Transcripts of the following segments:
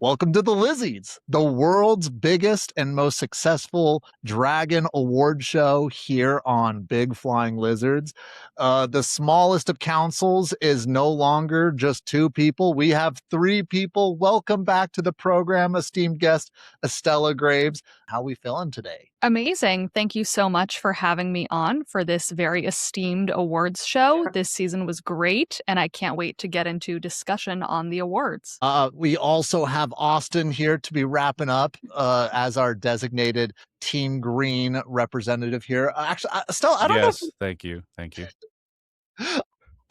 Welcome to the Lizzys, the world's biggest and most successful dragon award show here on Big Flying Lizards. The smallest of councils is no longer just two people. We have three people. Welcome back to the program, esteemed guest Estella Graves. How we feeling today? Amazing. Thank you so much for having me on for this very esteemed awards show. This season was great, and I can't wait to get into discussion on the awards. We also have Austin here to be wrapping up as our designated Team Green representative here. Actually, Estella, I don't know. Thank you. Thank you.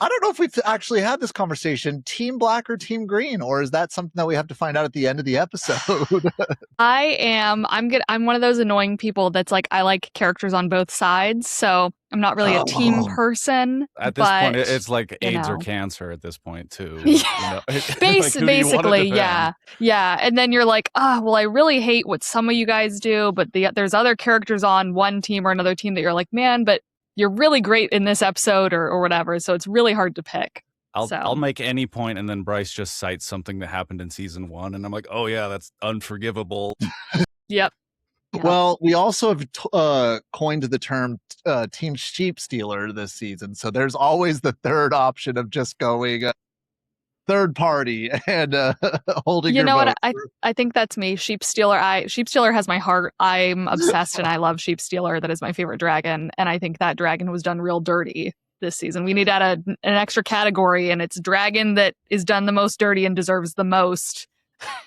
I don't know if we've actually had this conversation, Team Black or Team Green, or is that something that we have to find out at the end of the episode? I'm one of those annoying people that's like, I like characters on both sides, so I'm not really a team person. At this point, it's like AIDS or cancer at this point, too. Yeah. Basically, yeah. And then you're like, well, I really hate what some of you guys do, but there's other characters on one team or another team that you're like, man, but you're really great in this episode or whatever. So it's really hard to pick. I'll make any point, and then Bryce just cites something that happened in season 1, and I'm like, oh yeah, that's unforgivable. Yep. Well, we also have coined the term Team Sheep Stealer this season. So there's always the third option of just going third party and holding your vote. I think that's me. Sheep Stealer. Sheep Stealer has my heart. I'm obsessed and I love Sheep Stealer. That is my favorite dragon. And I think that dragon was done real dirty this season. We need to add an extra category, and it's dragon that is done the most dirty and deserves the most,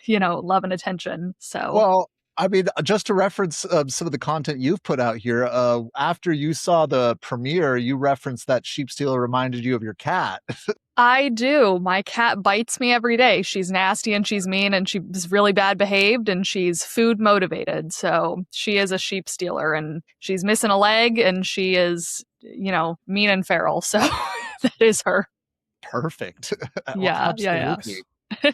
love and attention. So, well, I mean, just to reference some of the content you've put out here, after you saw the premiere, you referenced that Sheep Stealer reminded you of your cat. I do. My cat bites me every day. She's nasty and she's mean and she's really bad behaved and she's food motivated. So she is a sheep stealer and she's missing a leg and she is, mean and feral. So that is her. Perfect. Yeah.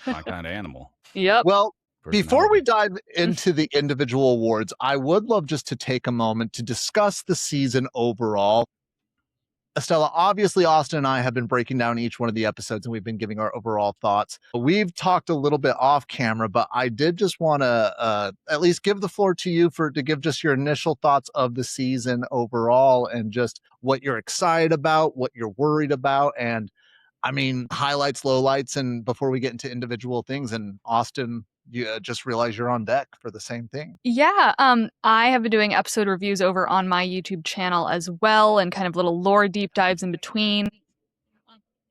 My kind of animal. Yep. Well, before we dive into the individual awards, I would love just to take a moment to discuss the season overall. Estella, obviously, Austin and I have been breaking down each one of the episodes and we've been giving our overall thoughts. We've talked a little bit off camera, but I did just want to at least give the floor to you to give just your initial thoughts of the season overall and just what you're excited about, what you're worried about, and I mean, highlights, lowlights, and before we get into individual things. And Austin, you just realize you're on deck for the same thing. Yeah, I have been doing episode reviews over on my YouTube channel as well, and kind of little lore deep dives in between.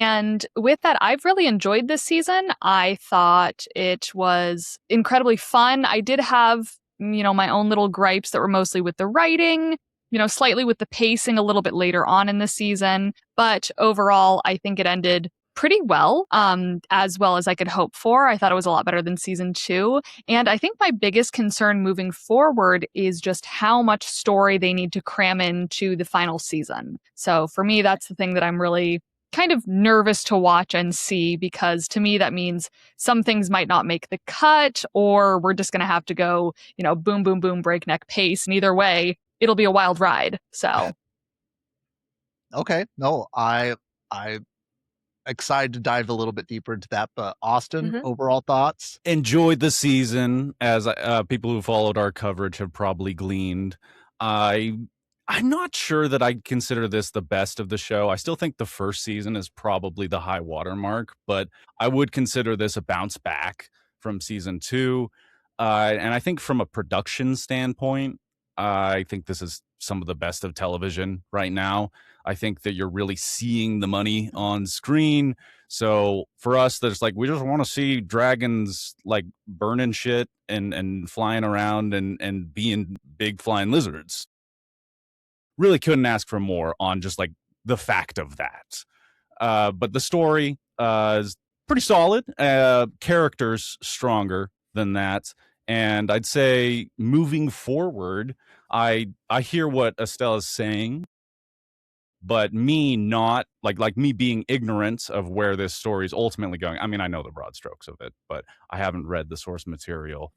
And with that, I've really enjoyed this season. I thought it was incredibly fun. I did have, my own little gripes that were mostly with the writing, slightly with the pacing a little bit later on in the season. But overall, I think it ended pretty well as I could hope for. I thought it was a lot better than season 2. And I think my biggest concern moving forward is just how much story they need to cram into the final season. So for me, that's the thing that I'm really kind of nervous to watch and see, because to me, that means some things might not make the cut, or we're just going to have to go, boom, boom, boom, breakneck pace. And either way, it'll be a wild ride. So. Okay. No, I excited to dive a little bit deeper into that, but Austin, overall thoughts? Enjoyed the season, as people who followed our coverage have probably gleaned. I'm not sure that I'd consider this the best of the show. I still think the first season is probably the high watermark, but I would consider this a bounce back from season 2. And I think from a production standpoint, I think this is some of the best of television right now. I think that you're really seeing the money on screen. So for us, there's like, we just want to see dragons like burning shit and flying around and being big flying lizards. Really couldn't ask for more on just like the fact of that. But the story is pretty solid. Characters stronger than that. And I'd say moving forward, I hear what Estella's saying, but me not like me being ignorant of where this story is ultimately going. I mean, I know the broad strokes of it, but I haven't read the source material.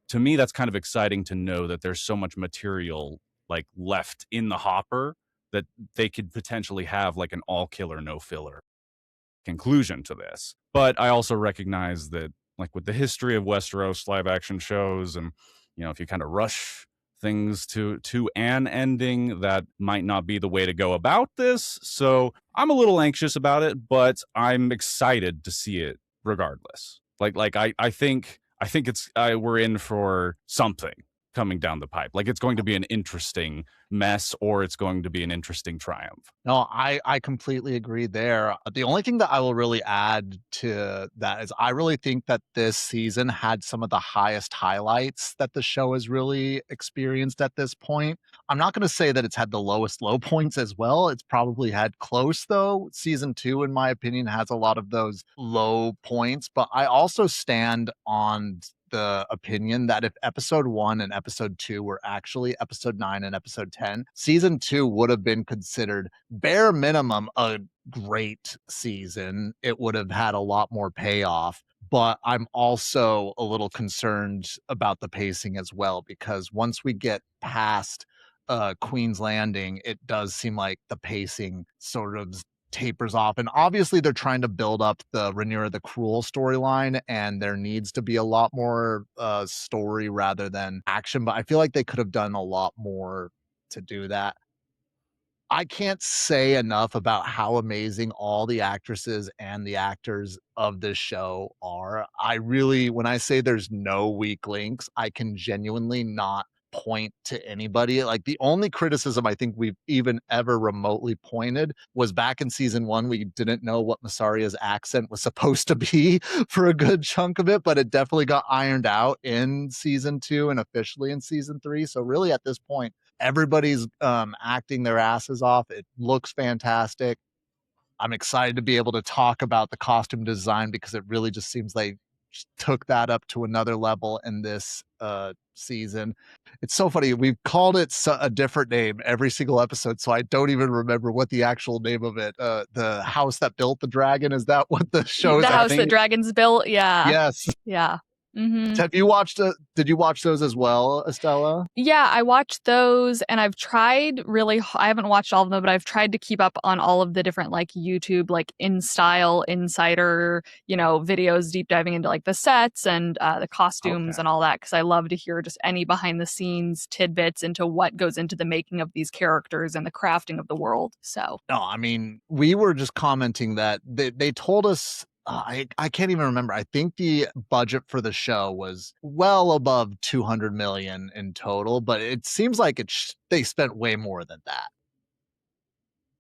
To me, that's kind of exciting to know that there's so much material like left in the hopper that they could potentially have like an all killer, no filler conclusion to this. But I also recognize that like with the history of Westeros live action shows, and if you kind of rush things to an ending, that might not be the way to go about this. So I'm a little anxious about it, but I'm excited to see it regardless. I think it's we're in for something coming down the pipe. Like, it's going to be an interesting mess, or it's going to be an interesting triumph. No, I completely agree there. The only thing that I will really add to that is I really think that this season had some of the highest highlights that the show has really experienced at this point. I'm not going to say that it's had the lowest low points as well. It's probably had close, though. Season 2, in my opinion, has a lot of those low points, but I also stand on the opinion that if episode 1 and episode 2 were actually episode 9 and episode 10, season 2 would have been considered bare minimum a great season. It would have had a lot more payoff. But I'm also a little concerned about the pacing as well, because once we get past Queen's Landing, it does seem like the pacing sort of tapers off. And obviously they're trying to build up the Rhaenyra the Cruel storyline, and there needs to be a lot more story rather than action, but I feel like they could have done a lot more to do that. I can't say enough about how amazing all the actresses and the actors of this show are. I really, when I say there's no weak links, I can genuinely not point to anybody. Like, the only criticism I think we've even ever remotely pointed was back in season 1. We didn't know what Masaria's accent was supposed to be for a good chunk of it, but it definitely got ironed out in season 2 and officially in season 3. So really at this point, everybody's acting their asses off. It looks fantastic. I'm excited to be able to talk about the costume design, because it really just seems like took that up to another level in this season. It's so funny. We've called it a different name every single episode, so I don't even remember what the actual name of it. The house that built the dragon, is that what the show is? The house that dragons built. Yeah. Yes. Yeah. Mm-hmm. Have you watched? Did you watch those as well, Estella? Yeah, I watched those, and I've tried really. I haven't watched all of them, but I've tried to keep up on all of the different like YouTube, like InStyle, Insider, videos deep diving into like the sets and the costumes and all that, because I love to hear just any behind the scenes tidbits into what goes into the making of these characters and the crafting of the world. So no, I mean, we were just commenting that they told us. I can't even remember. I think the budget for the show was well above 200 million in total, but it seems like they spent way more than that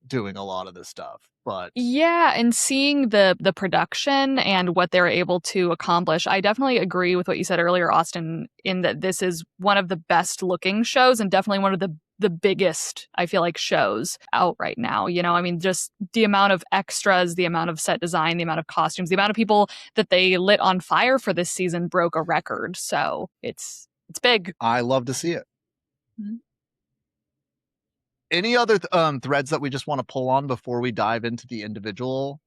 doing a lot of this stuff. But yeah, and seeing the production and what they're able to accomplish, I definitely agree with what you said earlier, Austin, in that this is one of the best looking shows and definitely one of the biggest, I feel like, shows out right now. I mean, just the amount of extras, the amount of set design, the amount of costumes, the amount of people that they lit on fire for this season broke a record. So it's big. I love to see it. Mm-hmm. Any other threads that we just want to pull on before we dive into the individual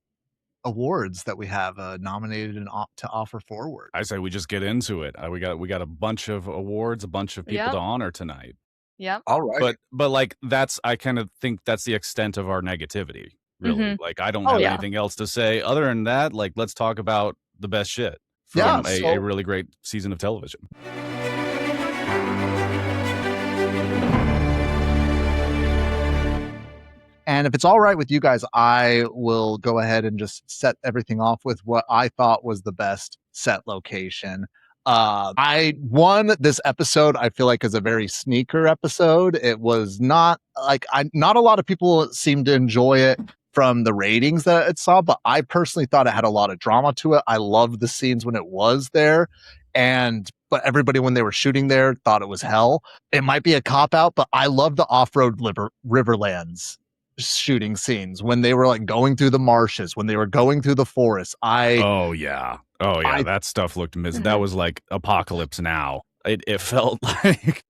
awards that we have nominated and to offer forward? I say we just get into it. We got a bunch of awards, a bunch of people to honor tonight. Yep. All right. But like, I kind of think that's the extent of our negativity, really. Mm-hmm. Like, I don't have anything else to say other than that. Like, let's talk about the best shit from a really great season of television. And if it's all right with you guys, I will go ahead and just set everything off with what I thought was the best set location. I won this episode, I feel like, is a very sneaker episode. It was not like not a lot of people seemed to enjoy it from the ratings that it saw, but I personally thought it had a lot of drama to it. I loved the scenes when it was there. But everybody, when they were shooting there, thought it was hell. It might be a cop out, but I love the off-road Riverlands shooting scenes when they were like going through the marshes, when they were going through the forest. Oh yeah, that stuff looked that was like Apocalypse Now. It felt like,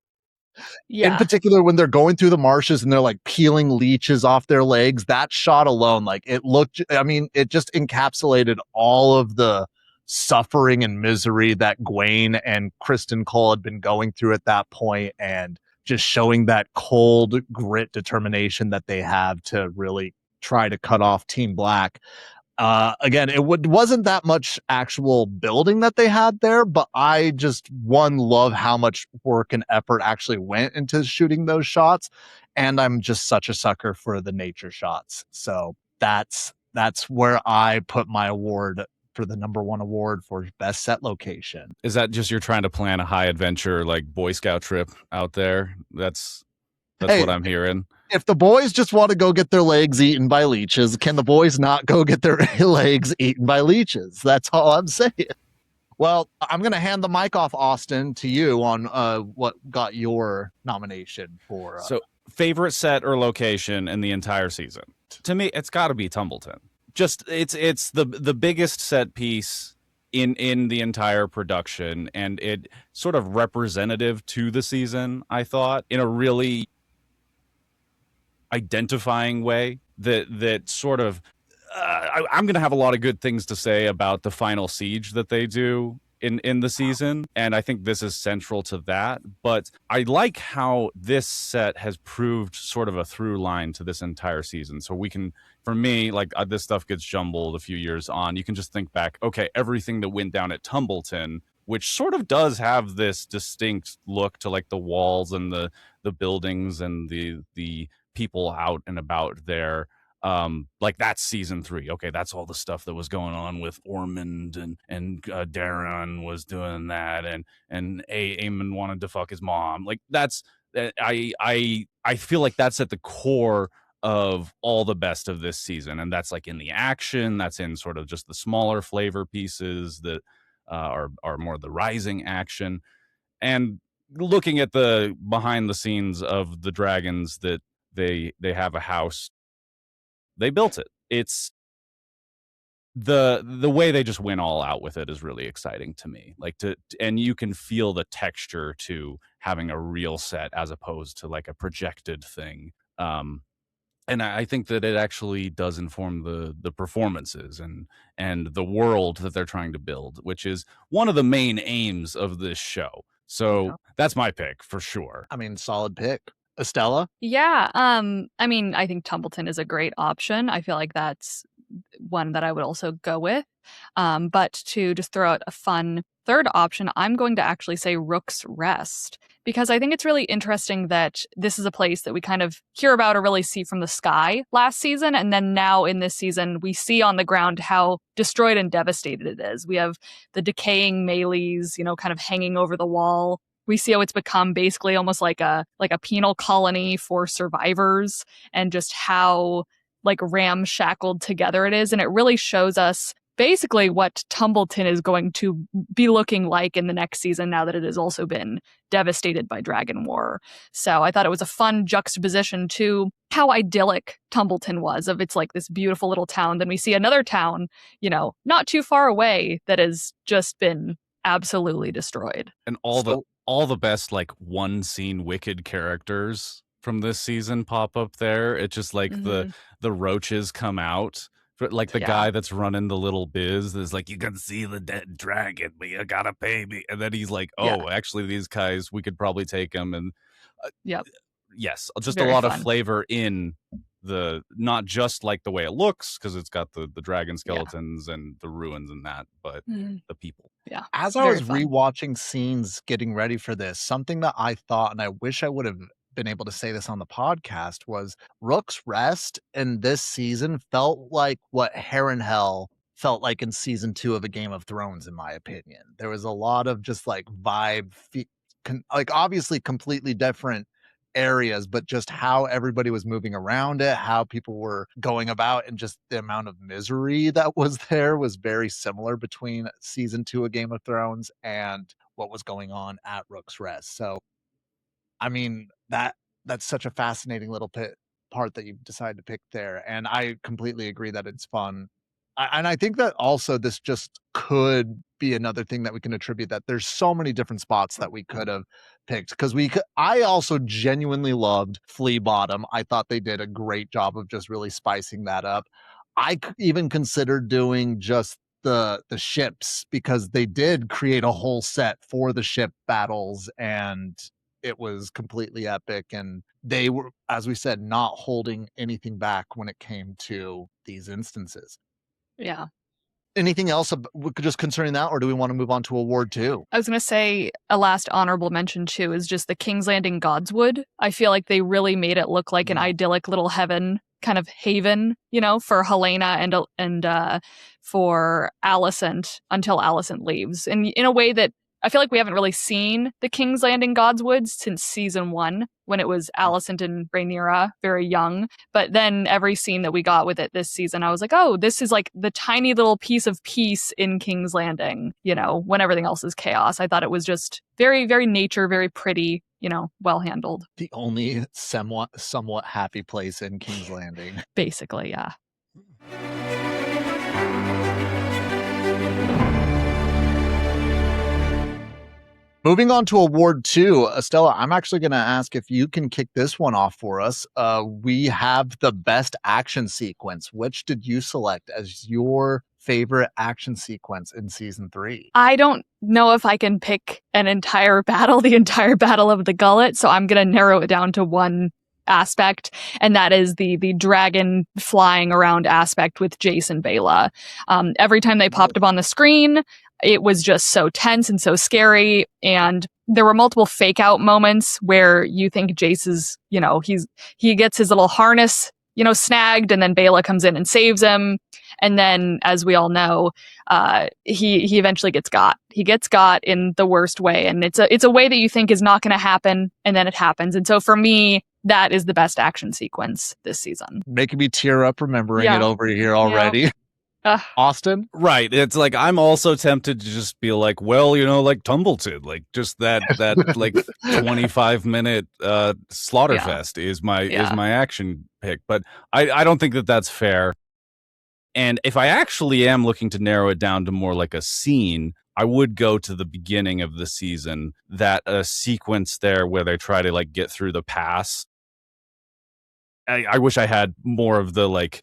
in particular, when they're going through the marshes and they're like peeling leeches off their legs, that shot alone, like, it looked, I mean, it just encapsulated all of the suffering and misery that Gwaine and Kristen Cole had been going through at that point, and just showing that cold grit determination that they have to really try to cut off Team Black. Again, it wasn't that much actual building that they had there, but I just love how much work and effort actually went into shooting those shots, and I'm just such a sucker for the nature shots. So that's where I put my award for the #1 award for best set location. Is that just you're trying to plan a high adventure like Boy Scout trip out there? That's Hey, what I'm hearing. if the boys just want to go get their legs eaten by leeches, can the boys not go get their legs eaten by leeches? That's all I'm saying. Well, I'm going to hand the mic off, Austin, to you on what got your nomination for. So, favorite set or location in the entire season? To me, it's got to be Tumbleton. Just it's the biggest set piece in the entire production, and it sort of representative to the season, I thought, in a really identifying way that sort of I'm going to have a lot of good things to say about the final siege that they do in the season, and I think this is central to that. But I like how this set has proved sort of a through line to this entire season. So we can, for me, like this stuff gets jumbled a few years on. You can just think back, okay, everything that went down at Tumbleton, which sort of does have this distinct look to like the walls and the buildings and the people out and about there. Like that's season 3. Okay, that's all the stuff that was going on with Ormond and Darren was doing that, and Aemon wanted to fuck his mom. Like that's I feel like that's at the core of all the best of this season, and that's like in the action, that's in sort of just the smaller flavor pieces that are more the rising action, and looking at the behind the scenes of the dragons that they have a house. They built it. It's the way they just went all out with it is really exciting to me. Like and you can feel the texture to having a real set as opposed to like a projected thing. And I think that it actually does inform the performances and the world that they're trying to build, which is one of the main aims of this show. So that's my pick for sure. I mean, solid pick. Estella? Yeah, I mean, I think Tumbleton is a great option. I feel like that's one that I would also go with. But to just throw out a fun third option, I'm going to actually say Rook's Rest, because I think it's really interesting that this is a place that we kind of hear about or really see from the sky last season. And then now in this season, we see on the ground how destroyed and devastated it is. We have the decaying melees, kind of hanging over the wall. We see how it's become basically almost like a penal colony for survivors, and just how like ramshackled together it is. And it really shows us basically what Tumbleton is going to be looking like in the next season, now that it has also been devastated by Dragon War. So I thought it was a fun juxtaposition to how idyllic Tumbleton was, of it's like this beautiful little town. Then we see another town, not too far away, that has just been absolutely destroyed. And all the best like one scene wicked characters from this season pop up there. It's just like the roaches come out. Like the guy that's running the little biz is like, you can see the dead dragon, but you gotta pay me. And then he's like, actually, these guys, we could probably take them. And yes, just very a lot fun. Of flavor in the, not just like the way it looks, because it's got the dragon skeletons and the ruins and that, but the people. Yeah. As I was rewatching scenes getting ready for this, something that I thought, and I wish I would have been able to say this on the podcast, was Rook's Rest in this season felt like what Harrenhal felt like in season 2 of A Game of Thrones, in my opinion. There was a lot of just like vibe, like obviously completely different areas, but just how everybody was moving around it, how people were going about, and just the amount of misery that was there was very similar between season 2 of Game of Thrones and what was going on at Rook's Rest. So I mean, that's such a fascinating little part that you've decided to pick there, and I completely agree that it's fun. And I think that also this just could be another thing that we can attribute, that there's so many different spots that we could have picked, because I also genuinely loved Flea Bottom. I thought they did a great job of just really spicing that up. I even considered doing just the ships, because they did create a whole set for the ship battles, and it was completely epic, and they were, as we said, not holding anything back when it came to these instances. Yeah. Anything else just concerning that, or do we want to move on to award 2? I was going to say a last honorable mention too is just the King's Landing Godswood. I feel like they really made it look like an idyllic little heaven, kind of haven, for Helena and for Alicent until Alicent leaves. And in a way that I feel like we haven't really seen the King's Landing Godswood since season 1, when it was Alicent and Rhaenyra very young. But then every scene that we got with it this season, I was like, oh, this is like the tiny little piece of peace in King's Landing, when everything else is chaos. I thought it was just very, very nature, very pretty, well handled. The only somewhat happy place in King's Landing. Basically, yeah. Moving on to award 2, Estella, I'm actually going to ask if you can kick this one off for us. We have the best action sequence. Which did you select as your favorite action sequence in season 3? I don't know if I can pick an entire battle, the entire Battle of the Gullet, so I'm going to narrow it down to one aspect, and that is the dragon flying around aspect with Jace and Bela. Every time they popped up on the screen, it was just so tense and so scary, and there were multiple fake out moments where you think Jace is, he gets his little harness, snagged, and then Bela comes in and saves him. And then, as we all know, he eventually gets got. He gets got in the worst way, and it's a way that you think is not going to happen, and then it happens. And so for me, that is the best action sequence this season. Making me tear up remembering it over here already. Yeah. Austin? Right. It's like I'm also tempted to just be like, well, like Tumbleton, like just that like 25-minute slaughterfest is my action pick. But I don't think that that's fair. And if I actually am looking to narrow it down to more like a scene, I would go to the beginning of the season, that sequence there where they try to like get through the pass. I wish I had more of the like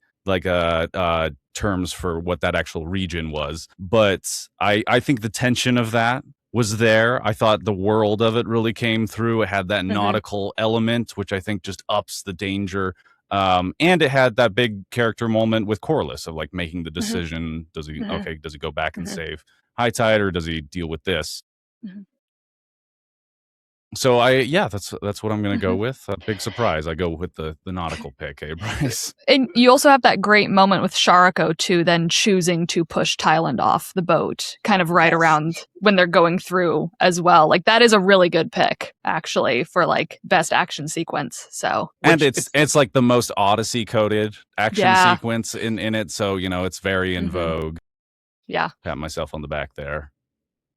terms for what that actual region was, but I think the tension of that was there. I thought the world of it really came through. It had that nautical element, which I think just ups the danger. And it had that big character moment with Corlys of like making the decision. Does he go back and save High Tide, or does he deal with this? So that's what I'm going to go with. Big surprise. I go with the nautical pick, Bryce? And you also have that great moment with Sharako too, then choosing to push Tyland off the boat, kind of right around when they're going through as well. Like that is a really good pick, actually, for like best action sequence. So, and it's like the most Odyssey coded action sequence in it. So it's very in vogue. Yeah, pat myself on the back there.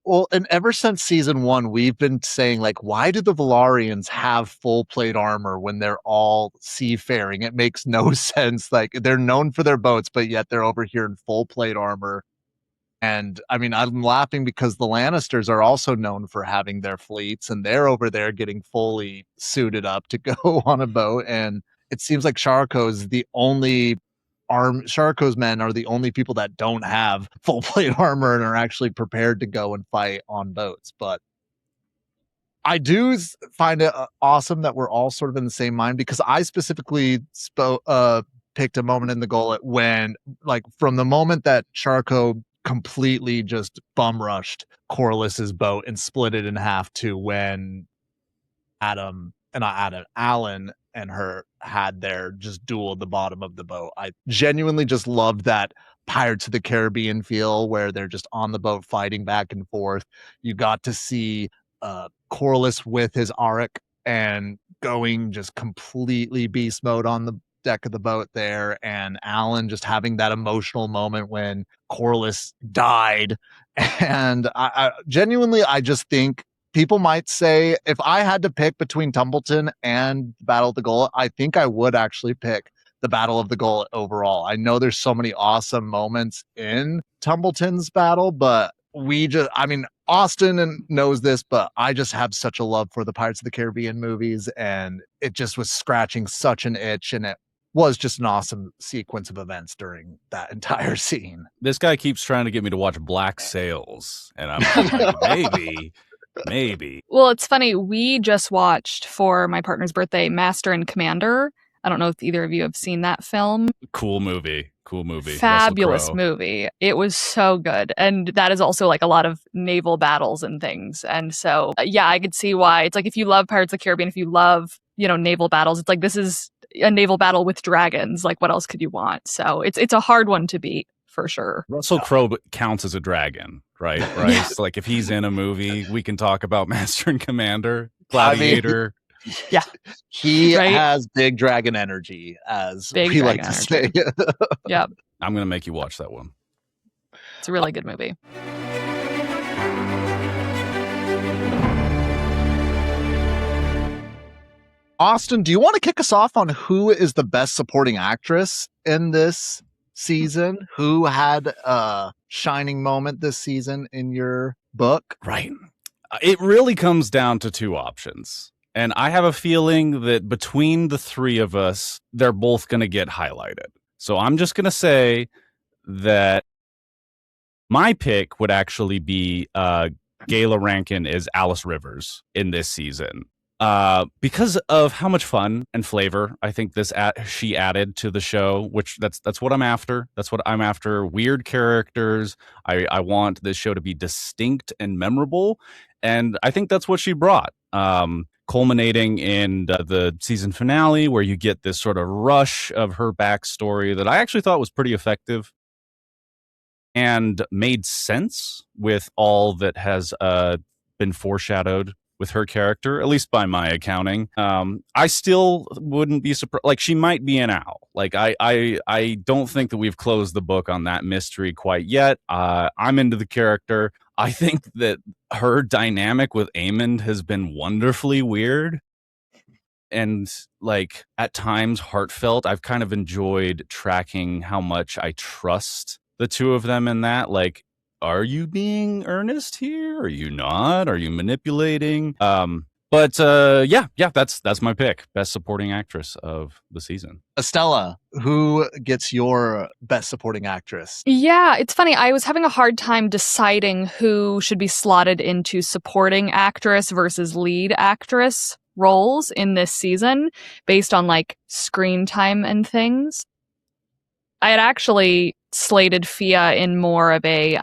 Well, and ever since season 1, we've been saying, like, why do the Velaryons have full plate armor when they're all seafaring? It makes no sense. Like, they're known for their boats, but yet they're over here in full plate armor. And I mean, I'm laughing because the Lannisters are also known for having their fleets, and they're over there getting fully suited up to go on a boat. And it seems like Sharako's the only Sharako's men are the only people that don't have full plate armor and are actually prepared to go and fight on boats. But I do find it awesome that we're all sort of in the same mind, because I specifically picked a moment in the Gullet when, like, from the moment that Sharako completely just bum rushed Corlys's boat and split it in half to when Alan and her had their just duel at the bottom of the boat. I genuinely just loved that Pirates of the Caribbean feel where they're just on the boat fighting back and forth. You got to see Corlys with his Auric and going just completely beast mode on the deck of the boat there, and Alan just having that emotional moment when Corlys died. And I genuinely, I just think people might say, if I had to pick between Tumbleton and the Battle of the Gullet, I think I would actually pick the Battle of the Gullet overall. I know there's so many awesome moments in Tumbleton's battle, but Austin knows this, but I just have such a love for the Pirates of the Caribbean movies, and it just was scratching such an itch, and it was just an awesome sequence of events during that entire scene. This guy keeps trying to get me to watch Black Sails, and I'm like, maybe. Well, it's funny. We just watched, for my partner's birthday, Master and Commander. I don't know if either of you have seen that film. Cool movie. Fabulous movie. It was so good. And that is also like a lot of naval battles and things. And so, yeah, I could see why. It's like if you love Pirates of the Caribbean, if you love, naval battles, it's like this is a naval battle with dragons. Like what else could you want? So it's a hard one to beat for sure. Russell Crowe counts as a dragon, right? Bryce? Like if he's in a movie, we can talk about Master and Commander, Gladiator. Yeah. He has big dragon energy, as we like to say. Yeah. I'm going to make you watch that one. It's a really good movie. Austin, do you want to kick us off on who is the best supporting actress in this season? Who had a shining moment this season in your book? Right. It really comes down to two options. And I have a feeling that between the three of us, they're both going to get highlighted. So I'm just going to say that my pick would actually be Gayla Rankin as Alice Rivers in this season. Because of how much fun and flavor I think she added to the show, which that's what I'm after. That's what I'm after. Weird characters. I want this show to be distinct and memorable. And I think that's what she brought. Culminating in the season finale, where you get this sort of rush of her backstory that I actually thought was pretty effective and made sense with all that has been foreshadowed with her character, at least by my accounting. I still wouldn't be surprised. Like, she might be an owl. Like, I don't think that we've closed the book on that mystery quite yet. I'm into the character. I think that her dynamic with Aemond has been wonderfully weird and, like, at times heartfelt. I've kind of enjoyed tracking how much I trust the two of them in that. Like, are you being earnest here? Are you not? Are you manipulating? But that's my pick. Best supporting actress of the season. Estella, who gets your best supporting actress? Yeah, it's funny. I was having a hard time deciding who should be slotted into supporting actress versus lead actress roles in this season based on like screen time and things. I had actually slated Fia in more of a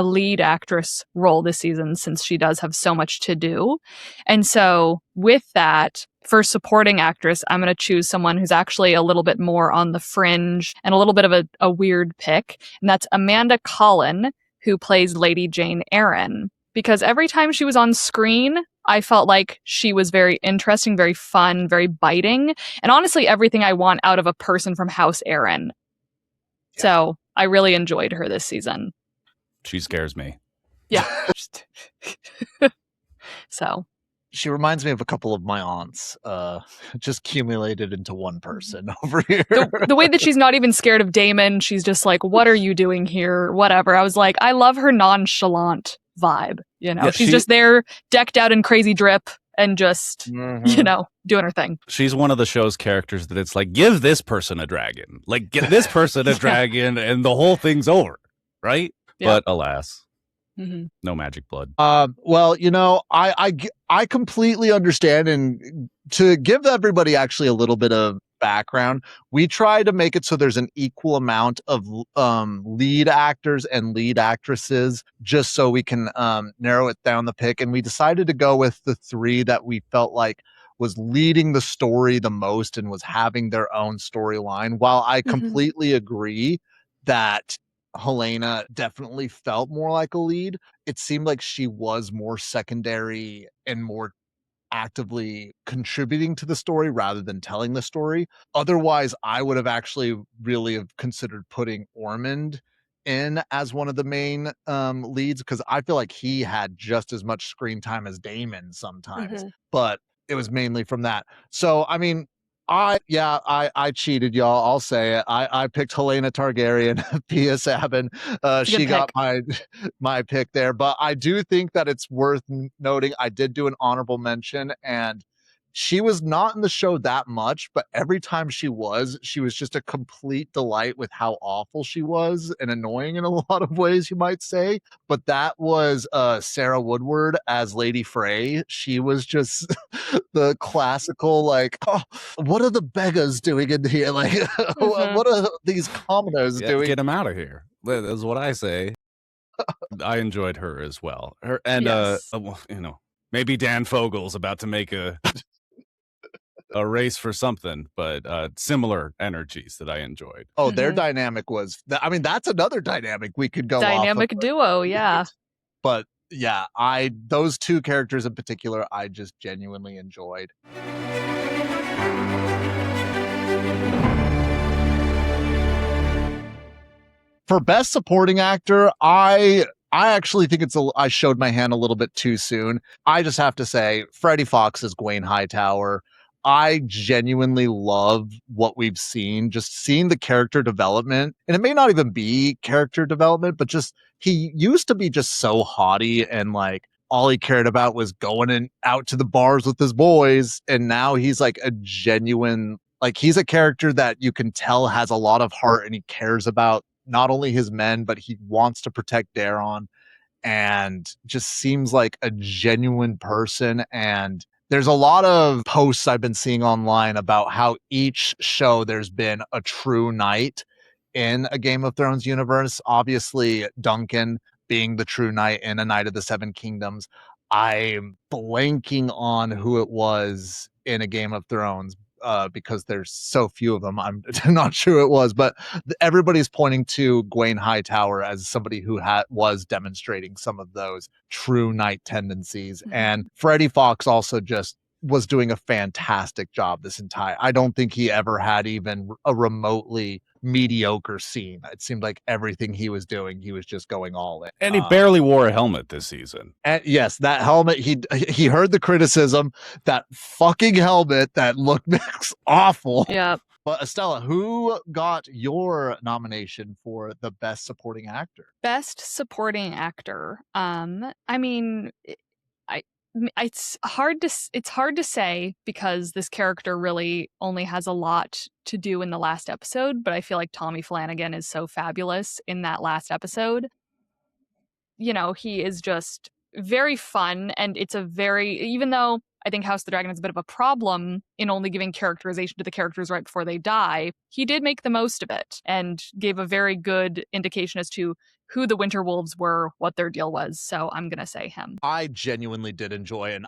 lead actress role this season, since she does have so much to do. And so with that, for supporting actress, I'm going to choose someone who's actually a little bit more on the fringe and a little bit of a weird pick. And that's Amanda Collin, who plays Lady Jane Eyre. Because every time she was on screen, I felt like she was very interesting, very fun, very biting, and honestly everything I want out of a person from House Eyre. So I really enjoyed her this season. She scares me. Yeah. So she reminds me of a couple of my aunts, just accumulated into one person over here. The way that she's not even scared of Daemon, she's just like, what are you doing here? Whatever. I was like, I love her nonchalant vibe. Yeah, she's just there decked out in crazy drip and just, doing her thing. She's one of the show's characters that it's like, give this person a dragon. Like, give this person a dragon and the whole thing's over, right? Yeah. But alas, no magic blood. Well, I completely understand. And to give everybody actually a little bit of background, we try to make it so there's an equal amount of lead actors and lead actresses, just so we can narrow it down the pick. And we decided to go with the three that we felt like was leading the story the most and was having their own storyline. While I completely agree that Helena definitely felt more like a lead, it seemed like she was more secondary and more actively contributing to the story rather than telling the story. Otherwise, I would have actually really have considered putting Ormond in as one of the main leads, because I feel like he had just as much screen time as Daemon sometimes, but it was mainly from that. So, I mean, I cheated, y'all. I'll say it. I picked Helena Targaryen, Pia Sabin. She got my pick there. But I do think that it's worth noting, I did do an honorable mention, and She was not in the show that much, but every time she was just a complete delight with how awful she was and annoying in a lot of ways, you might say. But that was Sarah Woodward as Lady Frey. She was just the classical, like, oh, what are the beggars doing in here? Like, what are these commoners doing? Get them out of here. That's what I say. I enjoyed her as well. Her and Yes. maybe Dan Fogel's about to make a race for something, but similar energies that I enjoyed. Oh, their dynamic was, I mean, that's another dynamic we could go dynamic off of. duo, yeah. But yeah, those two characters in particular, I just genuinely enjoyed. For best supporting actor, I actually think I showed my hand a little bit too soon. I just have to say, Freddie Fox as Gwaine Hightower. I genuinely love what we've seen, just seeing the character development. And it may not even be character development, but just he used to be just so haughty and like all he cared about was going out to the bars with his boys. And now he's like a genuine, like he's a character that you can tell has a lot of heart and he cares about not only his men, but he wants to protect Daron and just seems like a genuine person. And there's a lot of posts I've been seeing online about how each show there's been a true knight in a Game of Thrones universe. Obviously, Duncan being the true knight in A Knight of the Seven Kingdoms. I'm blanking on who it was in a Game of Thrones because there's so few of them. I'm not sure who it was, but everybody's pointing to Gwaine Hightower as somebody who was demonstrating some of those true knight tendencies. And Freddie Fox also just was doing a fantastic job this entire. I don't think he ever had even a remotely mediocre scene. It seemed like everything he was doing, he was just going all in. And he barely wore a helmet this season. And yes, that helmet, he heard the criticism, that fucking helmet that looked awful. Yeah. But Estella, who got your nomination for the best supporting actor? Best supporting actor. I mean, it's hard to say because this character really only has a lot to do in the last episode, but I feel like Tommy Flanagan is so fabulous in that last episode. You know, he is just very fun, and it's even though I think House of the Dragon is a bit of a problem in only giving characterization to the characters right before they die, he did make the most of it and gave a very good indication as to who the Winter Wolves were, what their deal was. So I'm going to say him. I genuinely did enjoy, and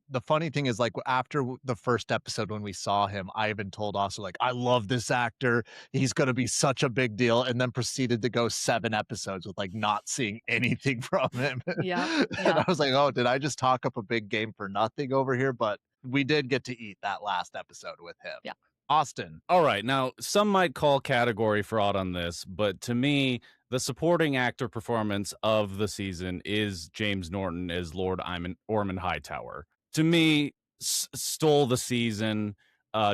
the funny thing is, like, after the first episode when we saw him, I even told also, like, I love this actor. He's going to be such a big deal, and then proceeded to go 7 episodes with, like, not seeing anything from him. Yeah. And I was like, oh, did I just talk up a big game for nothing over here? But we did get to eat that last episode with him. Yeah. Austin. All right. Now, some might call category fraud on this, but to me, the supporting actor performance of the season is James Norton as Lord Ormond Hightower. To me, stole the season,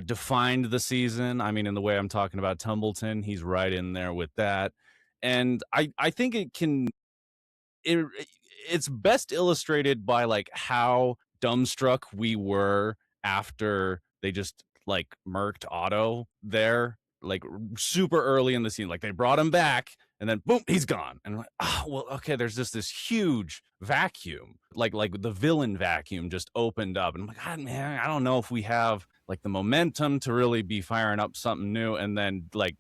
defined the season. I mean, in the way I'm talking about Tumbleton, he's right in there with that. And I think it's best illustrated by like how dumbstruck we were after they just like murked Otto there, like super early in the scene. Like they brought him back and then boom, he's gone. And I'm like, oh, well, okay, there's just this huge vacuum, like the villain vacuum just opened up. And I'm like, God, man, I don't know if we have like the momentum to really be firing up something new. And then like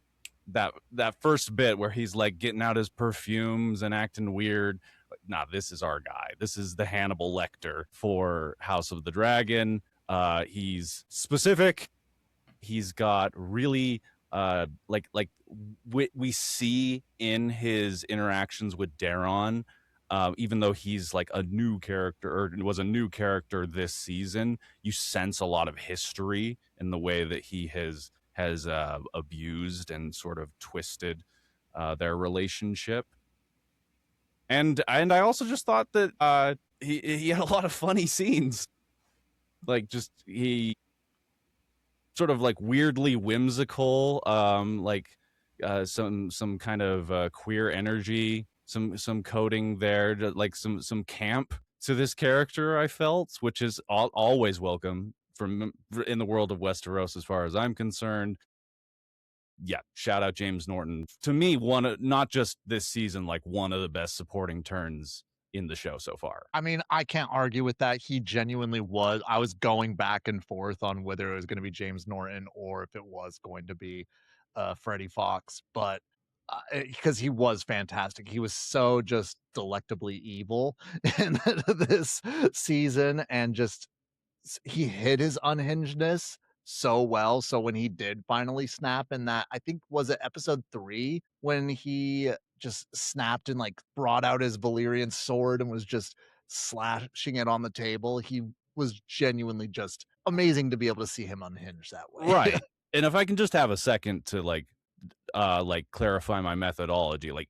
that first bit where he's like getting out his perfumes and acting weird. Nah, this is our guy. This is the Hannibal Lecter for House of the Dragon. He's specific. He's got really we see in his interactions with Daron, even though he's like a new character or was a new character this season, you sense a lot of history in the way that he has abused and sort of twisted their relationship. And I also just thought that he had a lot of funny scenes, like just he sort of like weirdly whimsical, some kind of queer energy, some coding there, like some camp to this character. I felt, which is always welcome from in the world of Westeros, as far as I'm concerned. Yeah, shout out James Norton. To me, not just this season, like one of the best supporting turns in the show so far. I mean, I can't argue with that. He genuinely was. I was going back and forth on whether it was going to be James Norton or if it was going to be Freddie Fox, but because he was fantastic. He was so just delectably evil in this season, and just he hid his unhingedness so well. So when he did finally snap in that, I think was it episode 3 when he just snapped and like brought out his Valyrian sword and was just slashing it on the table. He was genuinely just amazing to be able to see him unhinged that way. Right. And if I can just have a second to like clarify my methodology, like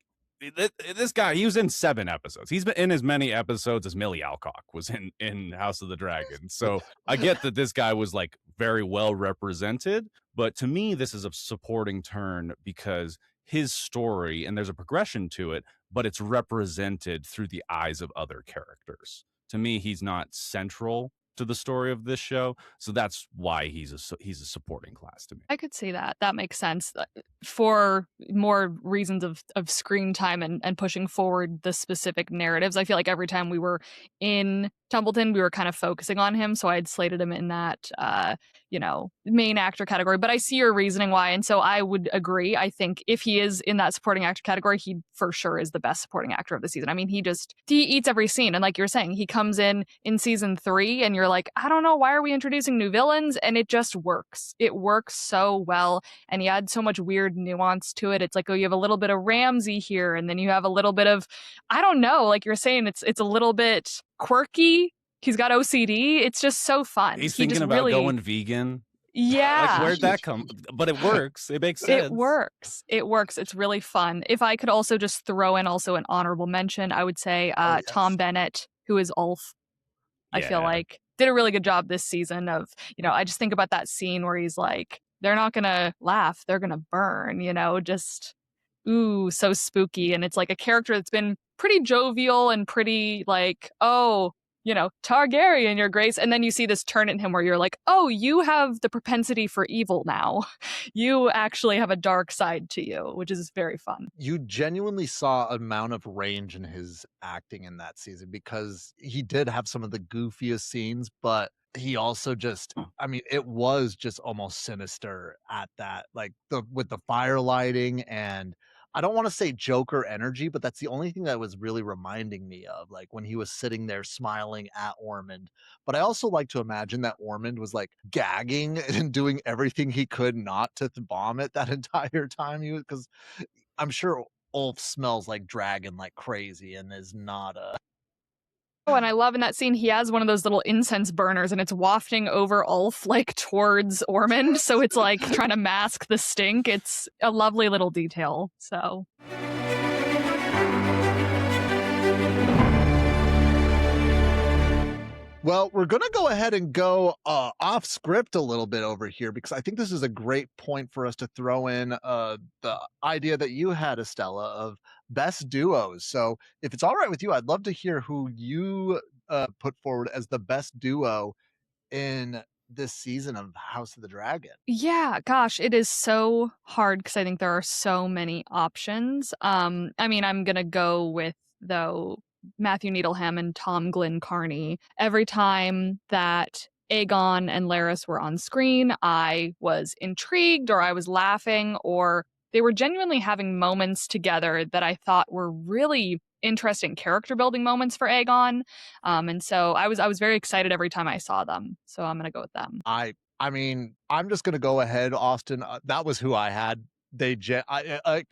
this guy, he was in 7 episodes. He's been in as many episodes as Millie Alcock was in House of the Dragon. So I get that this guy was like very well represented, but to me this is a supporting turn because his story, and there's a progression to it, but it's represented through the eyes of other characters. To me, he's not central to the story of this show, so that's why he's a supporting class to me. I could see that. That makes sense for more reasons of screen time and pushing forward the specific narratives. I feel like every time we were in Templeton, we were kind of focusing on him, so I'd slated him in that main actor category. But I see your reasoning why, and so I would agree. I think if he is in that supporting actor category, he for sure is the best supporting actor of the season. I mean, he eats every scene, and like you're saying, he comes in season 3, and you're like, I don't know, why are we introducing new villains? And it just works. It works so well, and he adds so much weird nuance to it. It's like, oh, you have a little bit of Ramsay here, and then you have a little bit of, I don't know, like you're saying, it's a little bit quirky. He's got OCD. It's just so fun. He's thinking about going vegan. Yeah. Like, where'd that come? But it works. It makes sense. It works. It's really fun. If I could also just throw in also an honorable mention, I would say yes. Tom Bennett, who is Ulf. I feel like did a really good job this season of, I just think about that scene where he's like, they're not going to laugh. They're going to burn, just, ooh, so spooky. And it's like a character that's been pretty jovial and pretty like, oh, Targaryen, your grace. And then you see this turn in him where you're like, oh, you have the propensity for evil now. You actually have a dark side to you, which is very fun. You genuinely saw an amount of range in his acting in that season because he did have some of the goofiest scenes, but he also just, I mean, it was just almost sinister at that, like with the fire lighting, and I don't want to say Joker energy, but that's the only thing that was really reminding me of, like when he was sitting there smiling at Ormond. But I also like to imagine that Ormond was like gagging and doing everything he could not to bomb it that entire time. Because I'm sure Ulf smells like dragon like crazy and is not a. Oh, and I love in that scene, he has one of those little incense burners and it's wafting over Ulf, like towards Ormond. So it's like trying to mask the stink. It's a lovely little detail. So. Well, we're going to go ahead and go off script a little bit over here because I think this is a great point for us to throw in the idea that you had, Estella, of best duos. So if it's all right with you, I'd love to hear who you put forward as the best duo in this season of House of the Dragon. Yeah, gosh, it is so hard because I think there are so many options. I mean, I'm going to go with, though, Matthew Needleham and Tom Glynn Carney. Every time that Aegon and Larys were on screen, I was intrigued or I was laughing or they were genuinely having moments together that I thought were really interesting character building moments for Aegon. And so I was very excited every time I saw them. So I'm going to go with them. I mean, I'm just going to go ahead, Austin. That was who I had.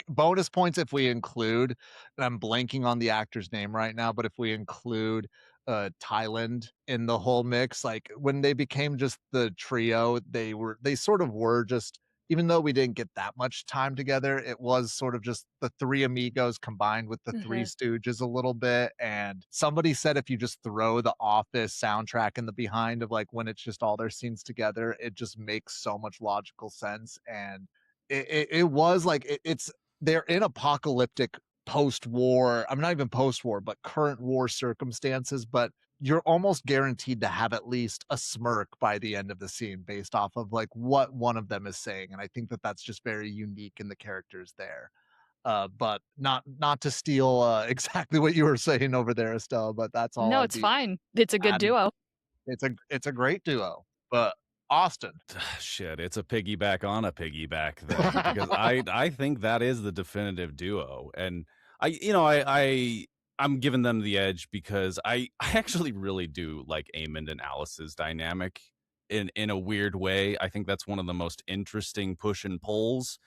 Bonus points if we include, and I'm blanking on the actor's name right now, but if we include Thailand in the whole mix, like when they became just the trio, they sort of were just, even though we didn't get that much time together, it was sort of just the three amigos combined with the Three Stooges a little bit. And somebody said if you just throw the Office soundtrack in the behind of like when it's just all their scenes together, it just makes so much logical sense. And it was like they're in apocalyptic post-war, I'm not even post-war, but current war circumstances, but you're almost guaranteed to have at least a smirk by the end of the scene based off of like what one of them is saying. And I think that that's just very unique in the characters there. But not to steal exactly what you were saying over there, Estelle, but that's all No, I'd it's be fine. It's a good adding. duo. It's a great duo. But Austin. Shit, it's a piggyback on a piggyback then, because I think that is the definitive duo, and I'm giving them the edge because I actually really do like Aemond and Alice's dynamic in a weird way. I think that's one of the most interesting push and pulls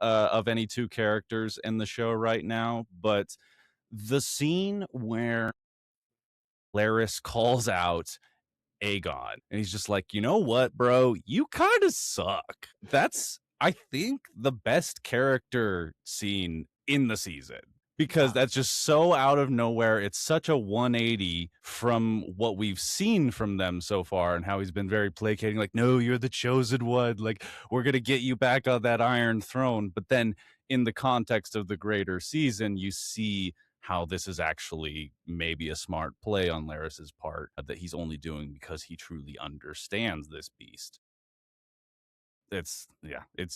of any two characters in the show right now. But the scene where Laris calls out Aegon, and he's just like, you know what, bro, you kind of suck. That's, I think, the best character scene in the season, because that's just so out of nowhere. It's such a 180 from what we've seen from them so far, and how he's been very placating, like, no, you're the chosen one, like, we're gonna get you back on that Iron Throne. But then in the context of the greater season, you see how this is actually maybe a smart play on Laris's part, that he's only doing because he truly understands this beast. It's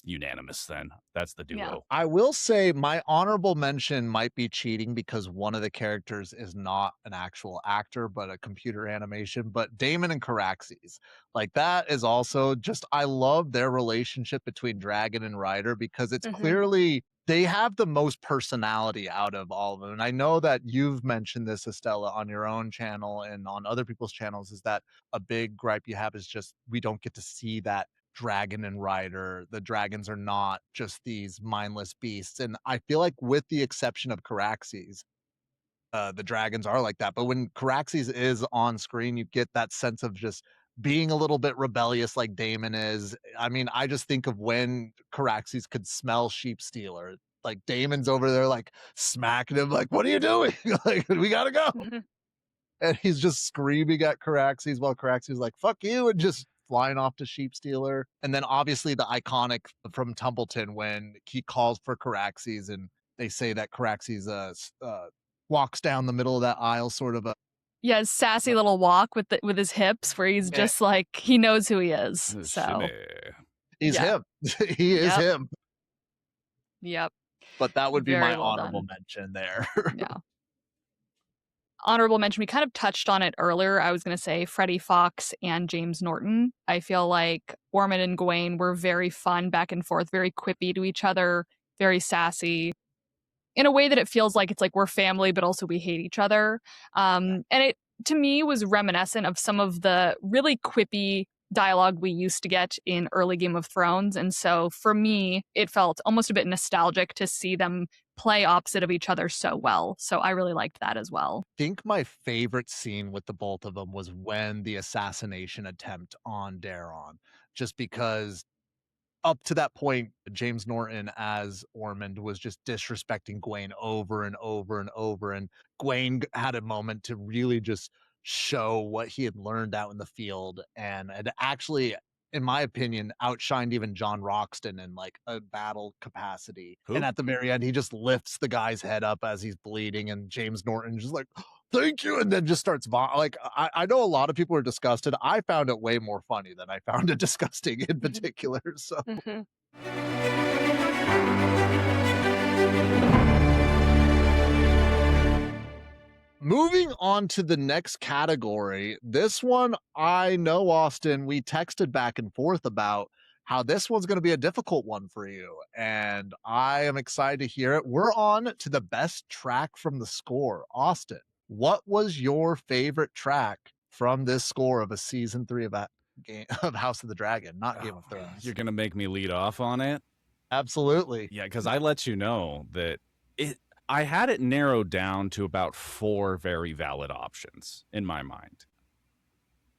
unanimous then. That's the duo. Yeah. I will say my honorable mention might be cheating because one of the characters is not an actual actor, but a computer animation. But Daemon and Caraxes, like that is also just, I love their relationship between Dragon and Ryder because it's clearly they have the most personality out of all of them. And I know that you've mentioned this, Estella, on your own channel and on other people's channels, is that a big gripe you have is just we don't get to see that dragon and rider. The dragons are not just these mindless beasts. And I feel like with the exception of Caraxes, the dragons are like that. But when Caraxes is on screen, you get that sense of just being a little bit rebellious like Daemon is. I mean, I just think of when Caraxes could smell sheep stealer. Like Daemon's over there like smacking him, like, what are you doing? Like, we gotta go. And he's just screaming at Caraxes while Caraxes is like, fuck you, and just flying off to Sheep Stealer. And then obviously the iconic from Tumbleton when he calls for Caraxes and they say that Caraxes walks down the middle of that aisle, sort of a Yeah, his sassy little walk with his hips where he's just like, he knows who he is. So he's him. He is him. Yep. But that would be Very my well honorable done. mention there. Yeah. Honorable mention, we kind of touched on it earlier. I was going to say Freddie Fox and James Norton. I feel like Ormond and Gawain were very fun back and forth, very quippy to each other, very sassy, in a way that it feels like it's like we're family, but also we hate each other. And it, to me, was reminiscent of some of the really quippy dialogue we used to get in early Game of Thrones. And so for me, it felt almost a bit nostalgic to see them play opposite of each other so well. So I really liked that as well. I think my favorite scene with the both of them was when the assassination attempt on Daron, just because up to that point, James Norton as Ormond was just disrespecting Gwaine over and over and over. And Gwaine had a moment to really just show what he had learned out in the field. And it actually, in my opinion, outshined even John Roxton in like a battle capacity. Who? And at the very end, he just lifts the guy's head up as he's bleeding. And James Norton just like, thank you. And then just starts like, I know a lot of people are disgusted. I found it way more funny than I found it disgusting in particular. So moving on to the next category. This one, I know, Austin, we texted back and forth about how this one's going to be a difficult one for you. And I am excited to hear it. We're on to the best track from the score. Austin, what was your favorite track from this score of a season 3 of that game of House of the Dragon, not Game of Thrones? You're going to make me lead off on it? Absolutely. Yeah, because I let you know that I had it narrowed down to about 4 very valid options in my mind.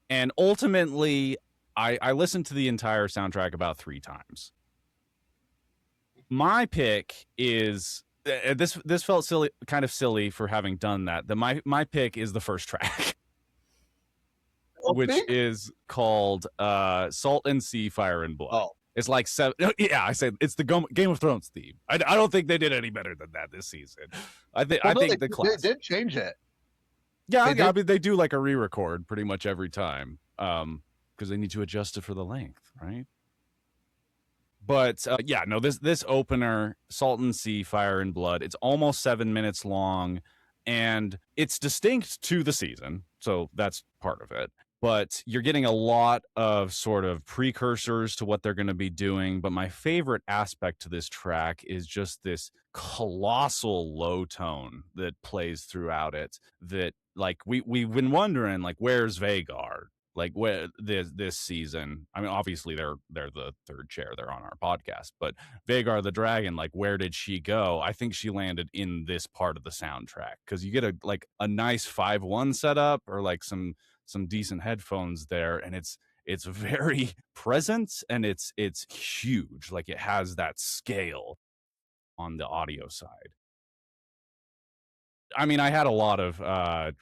And ultimately, I listened to the entire soundtrack about 3 times. My pick is this felt silly, kind of silly for having done that. My pick is the first track, which is called Salt and Sea, Fire and Blood. Oh. It's like 7. Yeah, I said it's the Game of Thrones theme. I don't think they did any better than that this season. I think the class. They did change it. Yeah, They yeah. I did. mean, they do like a re-record pretty much every time, because they need to adjust it for the length, right? But yeah, no, this opener, Salt and Sea, Fire and Blood, it's almost 7 minutes long, and it's distinct to the season, so that's part of it. But you're getting a lot of sort of precursors to what they're going to be doing. But my favorite aspect to this track is just this colossal low tone that plays throughout it. That like we've been wondering, like, where's Vagar? Like where this season, I mean, obviously they're the third chair, they're on our podcast, but Vagar the dragon, like, where did she go? I think she landed in this part of the soundtrack, because you get a nice 5-1 setup, or like some decent headphones there, and it's very present, and it's huge, like it has that scale on the audio side. I mean, I had a lot of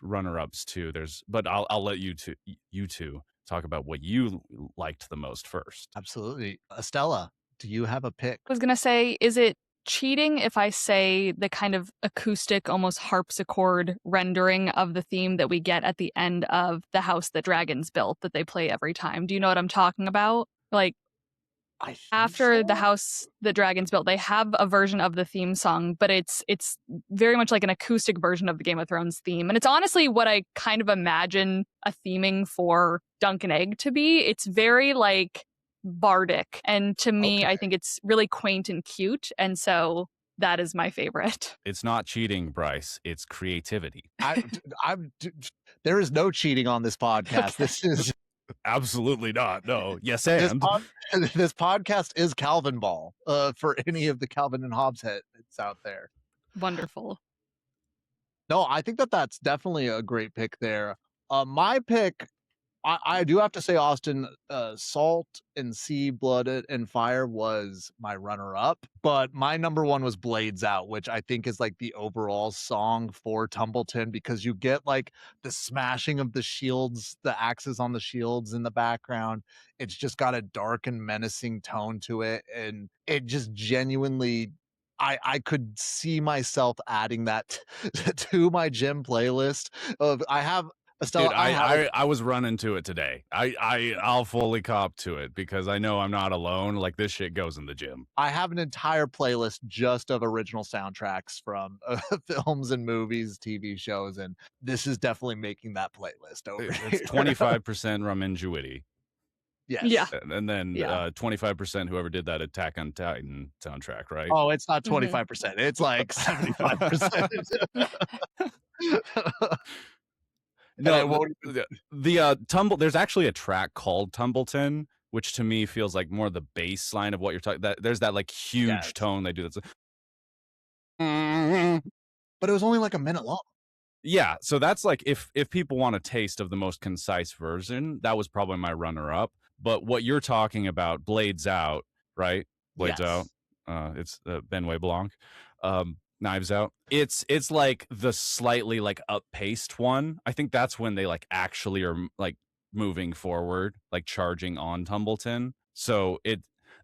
runner-ups too. But I'll let you two talk about what you liked the most first. Absolutely. Estella, do you have a pick? I was going to say, is it cheating if I say the kind of acoustic, almost harpsichord rendering of the theme that we get at the end of The House That Dragons Built that they play every time? Do you know what I'm talking about? Like, I think after so. The House the Dragons Built, they have a version of the theme song, but it's very much like an acoustic version of the Game of Thrones theme. And it's honestly what I kind of imagine a theming for Dunk and Egg to be. It's very like bardic. And to me, Okay. I think it's really quaint and cute. And so that is my favorite. It's not cheating, Bryce. It's creativity. There is no cheating on this podcast. Okay. This is Absolutely not. No. Yes, this, and this podcast is Calvin Ball for any of the Calvin and Hobbes heads out there. Wonderful. No, I think that's definitely a great pick there. My pick, I do have to say, Austin, Salt and Sea, Blood and Fire was my runner-up, but my number one was Blades Out, which I think is like the overall song for Tumbleton, because you get like the smashing of the shields, the axes on the shields in the background. It's just got a dark and menacing tone to it, and it just genuinely, I could see myself adding that to my gym playlist. I have Estella, dude, I have I was running to it today. I'll fully cop to it, because I know I'm not alone. Like, this shit goes in the gym. I have an entire playlist just of original soundtracks from films and movies, TV shows, and this is definitely making that playlist over It's here. 25% Raminjuity. Yes. Yeah. And then Yeah. 25% whoever did that Attack on Titan soundtrack, right? Oh, it's not Mhm. 25%. It's like 75%. No, there's actually a track called Tumbleton, which to me feels like more the bass line of what you're talking. That there's that like huge Yes. tone they do. That's But it was only like a minute long. yeah. So that's like, if people want a taste of the most concise version, that was probably my runner up. But what you're talking about, Blades Out, right? Blades Yes. Out. It's Benway Blanc. Knives Out. It's like the slightly like up-paced one. I think that's when they like actually are like moving forward, like charging on Tumbleton. So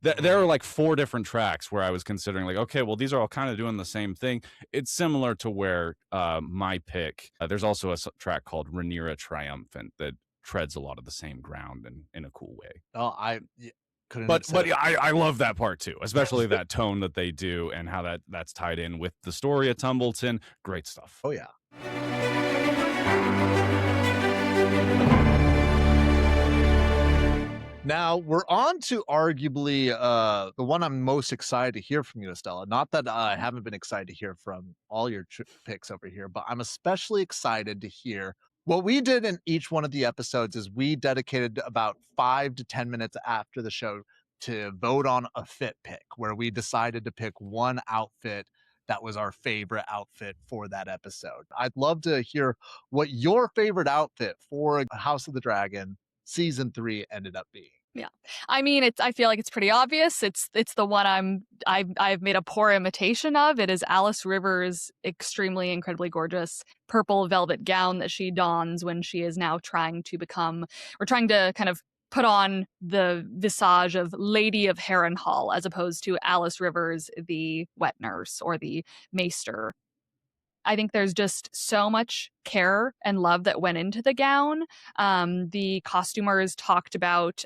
there are like 4 different tracks where I was considering like, okay, well, these are all kind of doing the same thing. It's similar to where my pick, there's also a track called Rhaenyra Triumphant that treads a lot of the same ground in a cool way. Oh, couldn't have But said it. yeah, I love that part too, especially that tone that they do and how that's tied in with the story of Tumbleton. Great stuff. Oh, yeah. Now we're on to arguably the one I'm most excited to hear from you, Estella. Not that I haven't been excited to hear from all your picks over here, but I'm especially excited to hear what we did in each one of the episodes. Is we dedicated about 5 to 10 minutes after the show to vote on a fit pick, where we decided to pick one outfit that was our favorite outfit for that episode. I'd love to hear what your favorite outfit for House of the Dragon season 3 ended up being. Yeah. I mean, I feel like it's pretty obvious. It's the one I've made a poor imitation of. It is Alice Rivers' extremely incredibly gorgeous purple velvet gown that she dons when she is now trying to kind of put on the visage of Lady of Harrenhal, as opposed to Alice Rivers, the wet nurse or the maester. I think there's just so much care and love that went into the gown. The costumers talked about,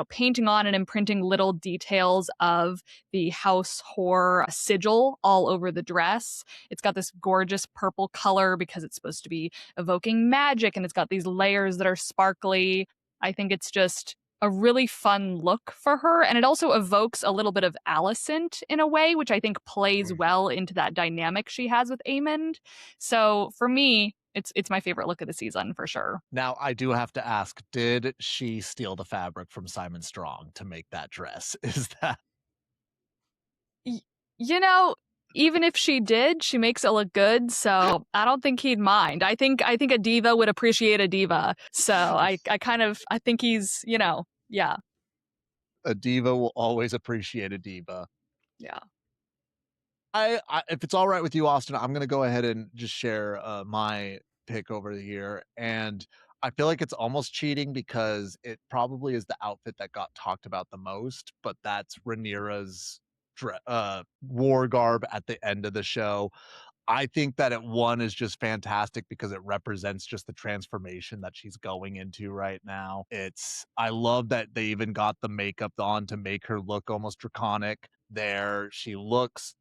painting on and imprinting little details of the house whore sigil all over the dress. It's got this gorgeous purple color because it's supposed to be evoking magic, and it's got these layers that are sparkly. I think it's just a really fun look for her, and it also evokes a little bit of Alicent in a way, which I think plays well into that dynamic she has with Aemond. So for me, it's my favorite look of the season for sure. Now, I do have to ask, did she steal the fabric from Simon Strong to make that dress? Is that Y- you know, Even if she did, she makes it look good, so I don't think he'd mind. I think a diva would appreciate a diva. So I think he's, yeah. a diva will always appreciate a diva? Yeah. I if it's all right with you, Austin, I'm gonna go ahead and just share my pick over here, and I feel like it's almost cheating because it probably is the outfit that got talked about the most, but that's Rhaenyra's war garb at the end of the show. I think that it one is just fantastic because it represents just the transformation that she's going into right now. I love that they even got the makeup on to make her look almost draconic there. She looks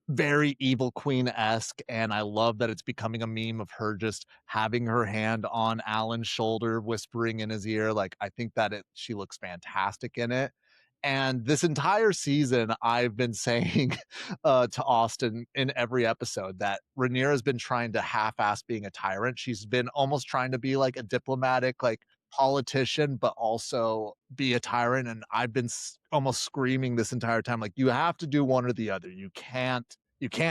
very evil queen-esque, and I love that it's becoming a meme of her just having her hand on Alan's shoulder, whispering in his ear. Like, I think that she looks fantastic in it. And this entire season, I've been saying to Austin in every episode that Rhaenyra's been trying to half-ass being a tyrant. She's been almost trying to be like a diplomatic, like politician, but also be a tyrant. And I've been almost screaming this entire time, like, you have to do one or the other. You can't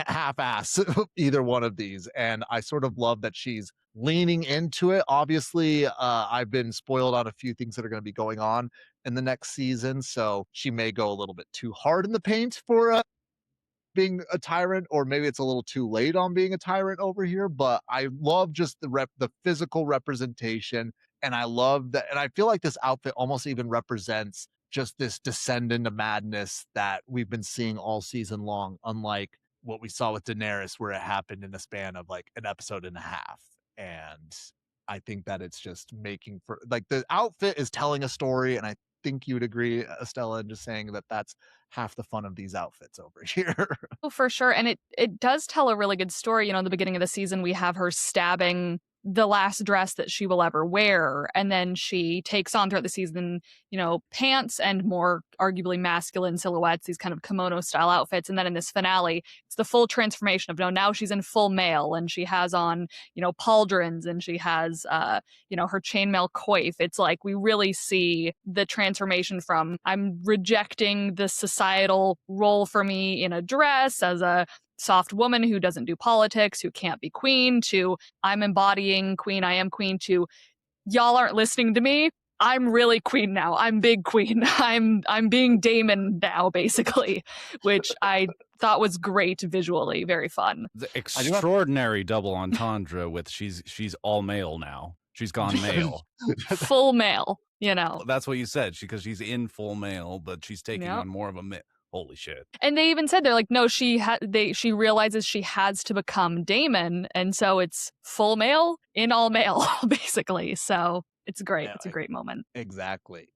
half-ass either one of these. And I sort of love that she's leaning into it. Obviously, I've been spoiled on a few things that are going to be going on in the next season, so she may go a little bit too hard in the paint for being a tyrant, or maybe it's a little too late on being a tyrant over here. But I love just the physical representation, and I love that, and I feel like this outfit almost even represents just this descend into madness that we've been seeing all season long, unlike what we saw with Daenerys, where it happened in the span of like an episode and a half. And I think that it's just making for like the outfit is telling a story, and I think you would agree, Estella, in just saying that that's half the fun of these outfits over here. Oh, for sure. And it does tell a really good story. In the beginning of the season, we have her stabbing the last dress that she will ever wear. And then she takes on throughout the season, pants and more arguably masculine silhouettes, these kind of kimono style outfits. And then in this finale, it's the full transformation of now she's in full mail, and she has on, pauldrons, and she has, her chainmail coif. It's like we really see the transformation from I'm rejecting the societal role for me in a dress as a soft woman who doesn't do politics, who can't be queen, to I'm embodying queen, I am queen, to y'all aren't listening to me. I'm really queen now. I'm big queen. I'm being Damon now, basically, which I thought was great visually, very fun. The extraordinary double entendre with she's all male now. She's gone male. Full male, That's what you said, because she's in full male, but she's taking on more of a holy shit. And they even said, they're like, no, she realizes she has to become Damon, and so it's full male in all male, basically. So it's great. It's a great moment. Exactly.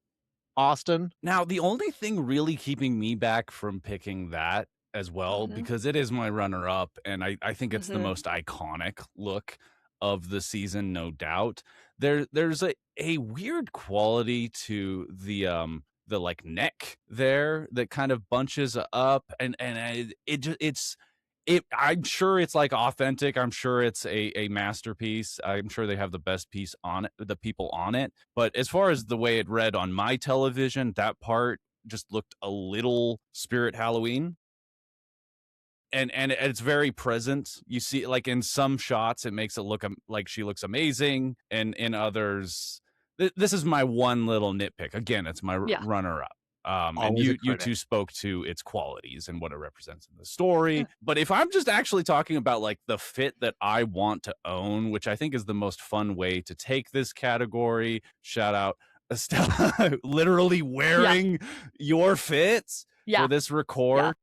Austin? Now, the only thing really keeping me back from picking that as well, because it is my runner-up, and I think it's the most iconic look of the season, no doubt. There's a weird quality to the like neck there that kind of bunches up, and I'm sure it's like authentic. I'm sure it's a masterpiece. I'm sure they have the best piece on it, the people on it. But as far as the way it read on my television, that part just looked a little Spirit Halloween. And it's very present. You see, like in some shots, it makes it look like she looks amazing, and in others, this is my one little nitpick. Again, it's my runner-up. And you two spoke to its qualities and what it represents in the story. But if I'm just actually talking about like the fit that I want to own, which I think is the most fun way to take this category, shout out Estella, literally wearing your fits for this record.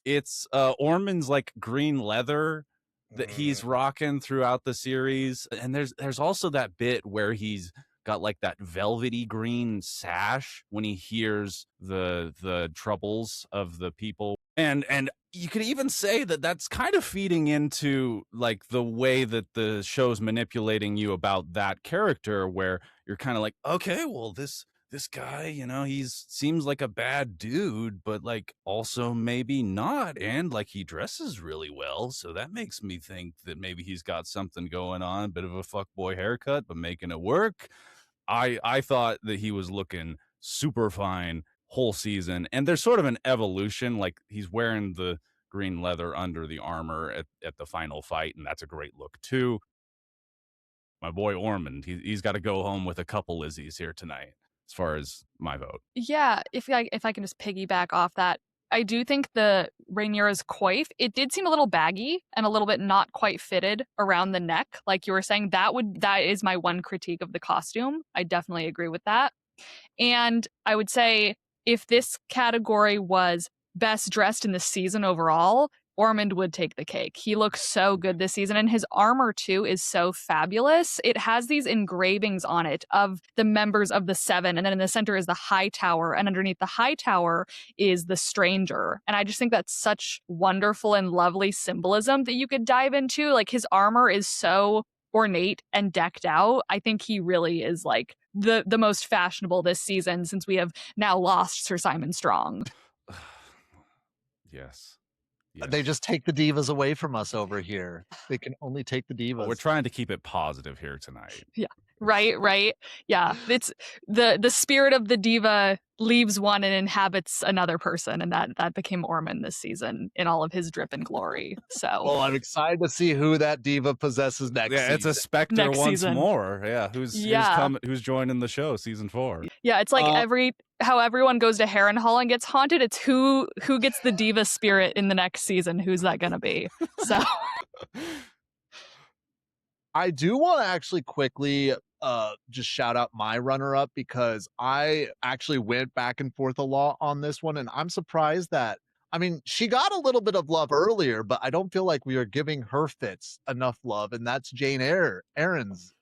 It's Ormond's like green leather that he's rocking throughout the series. And there's also that bit where he's got like that velvety green sash when he hears the troubles of the people. And you could even say that that's kind of feeding into like the way that the show's manipulating you about that character, where you're kind of like, okay, well, this guy, you know, he's seems like a bad dude, but like also maybe not. And like he dresses really well. So that makes me think that maybe he's got something going on, bit of a fuckboy haircut, but making it work. I thought that he was looking super fine whole season. And there's sort of an evolution, like he's wearing the green leather under the armor at the final fight, and that's a great look too. My boy Ormond, he's got to go home with a couple Lizzys here tonight, as far as my vote. Yeah, if I can just piggyback off that, I do think the Rhaenyra's coif, it did seem a little baggy and a little bit not quite fitted around the neck. Like you were saying, that is my one critique of the costume. I definitely agree with that. And I would say if this category was best dressed in the season overall, Ormond would take the cake. He looks so good this season, and his armor too is so fabulous. It has these engravings on it of the members of the Seven, and then in the center is the High Tower, and underneath the High Tower is the Stranger. And I just think that's such wonderful and lovely symbolism that you could dive into. Like his armor is so ornate and decked out. I think he really is like the most fashionable this season, since we have now lost Sir Simon Strong. Yes. They just take the divas away from us over here. They can only take the divas. Well, we're trying to keep it positive here tonight. Yeah. Right. Yeah. It's the spirit of the diva leaves one and inhabits another person, and that became Ormond this season in all of his drip and glory. So well, I'm excited to see who that diva possesses next season. It's a Spectre next once season. more. Yeah, who's joining the show season 4. Yeah, it's like how everyone goes to Harrenhal and gets haunted. It's who gets the diva spirit in the next season. Who's that gonna be? So I do want to actually quickly just shout out my runner-up, because I actually went back and forth a lot on this one, and I'm surprised that, I mean, she got a little bit of love earlier, but I don't feel like we are giving her fits enough love, and that's Jane Eyre's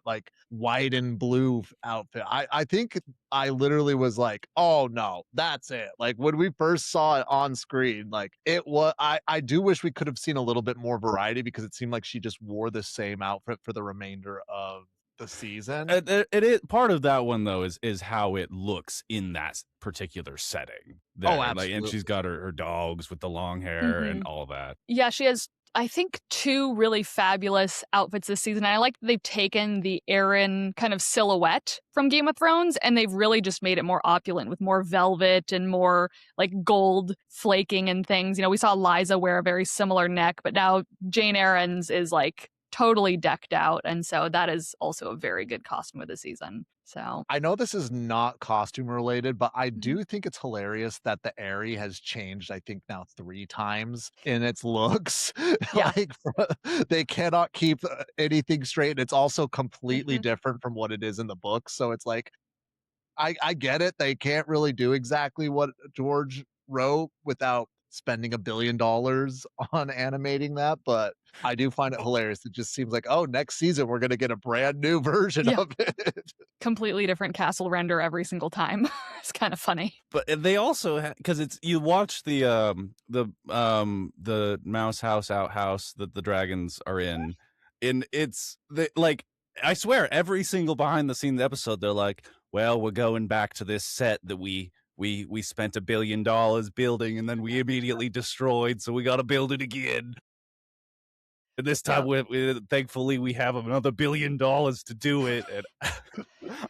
like white and blue outfit. I think I literally was like, oh no, that's it. Like when we first saw it on screen, like it was, I do wish we could have seen a little bit more variety, because it seemed like she just wore the same outfit for the remainder of the season. It is part of that one though is how it looks in that particular setting. Oh, absolutely. Like, and she's got her dogs with the long hair and all that. Yeah, she has, I think, 2 really fabulous outfits this season. I like that they've taken the Arryn kind of silhouette from Game of Thrones, and they've really just made it more opulent with more velvet and more like gold flaking and things. You know, we saw Liza wear a very similar neck, but now Jane Eyre's is like totally decked out, and so that is also a very good costume of the season. So I know this is not costume related, but I do think it's hilarious that the Aerie has changed, I think now 3 times in its looks. Yeah. Like they cannot keep anything straight. It's also completely different from what it is in the book. So it's like, I get it. They can't really do exactly what George wrote without spending $1 billion on animating that, but I do find it hilarious. It just seems like, oh, next season we're gonna get a brand new version of it. completely different castle render every single time. It's kind of funny. But they also because it's you watch the mouse house outhouse that the dragons are in, and it's like I swear every single behind the scenes episode they're like, well, we're going back to this set that we spent $1 billion building and then we immediately destroyed, so we got to build it again. And this time, we thankfully, we have another $1 billion to do it. And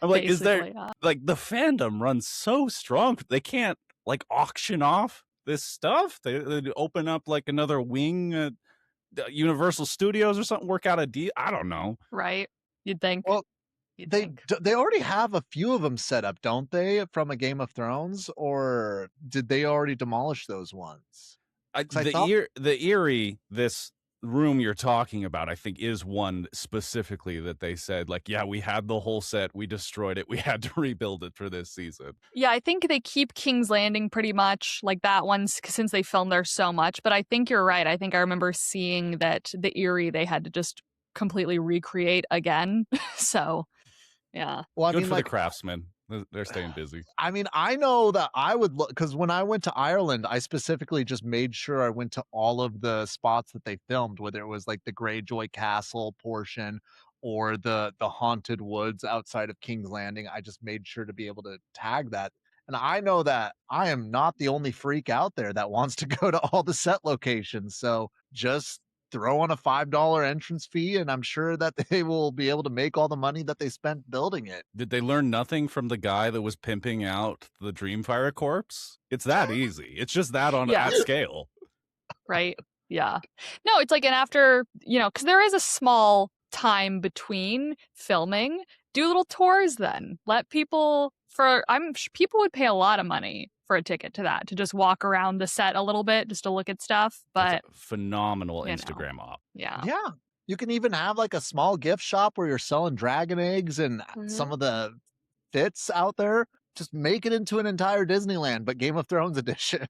I'm like, is there like the fandom runs so strong? They can't like auction off this stuff. They open up like another wing at Universal Studios or something. Work out a deal. I don't know. Right? You'd think. Well, they already have a few of them set up, don't they, from a Game of Thrones, or did they already demolish those ones? The Eerie room you're talking about, I think, is one specifically that they said, like, yeah, we had the whole set, we destroyed it, we had to rebuild it for this season. Yeah, I think they keep King's Landing pretty much like that one since they filmed there so much. But I think you're right. I think I remember seeing that the Eyrie they had to just completely recreate again. So, yeah. Well, I Good mean, for like, the craftsmen. They're staying busy. I mean, I know that I would look because when I went to Ireland, I specifically just made sure I went to all of the spots that they filmed, whether it was like the Greyjoy Castle portion or the haunted woods outside of King's Landing. I just made sure to be able to tag that. And I know that I am not the only freak out there that wants to go to all the set locations. So just throw on a $5 entrance fee, and I'm sure that they will be able to make all the money that they spent building it. Did they learn nothing from the guy that was pimping out the Dreamfire corpse? It's that easy. It's just that on Yeah. at scale. Right. Yeah. No, it's like, and after, because there is a small time between filming, do little tours then. Let people, people would pay a lot of money for a ticket to that, to just walk around the set a little bit, just to look at stuff. But That's a phenomenal you know. Instagram op. Yeah. Yeah. You can even have like a small gift shop where you're selling dragon eggs and some of the fits out there. Just make it into an entire Disneyland, but Game of Thrones edition.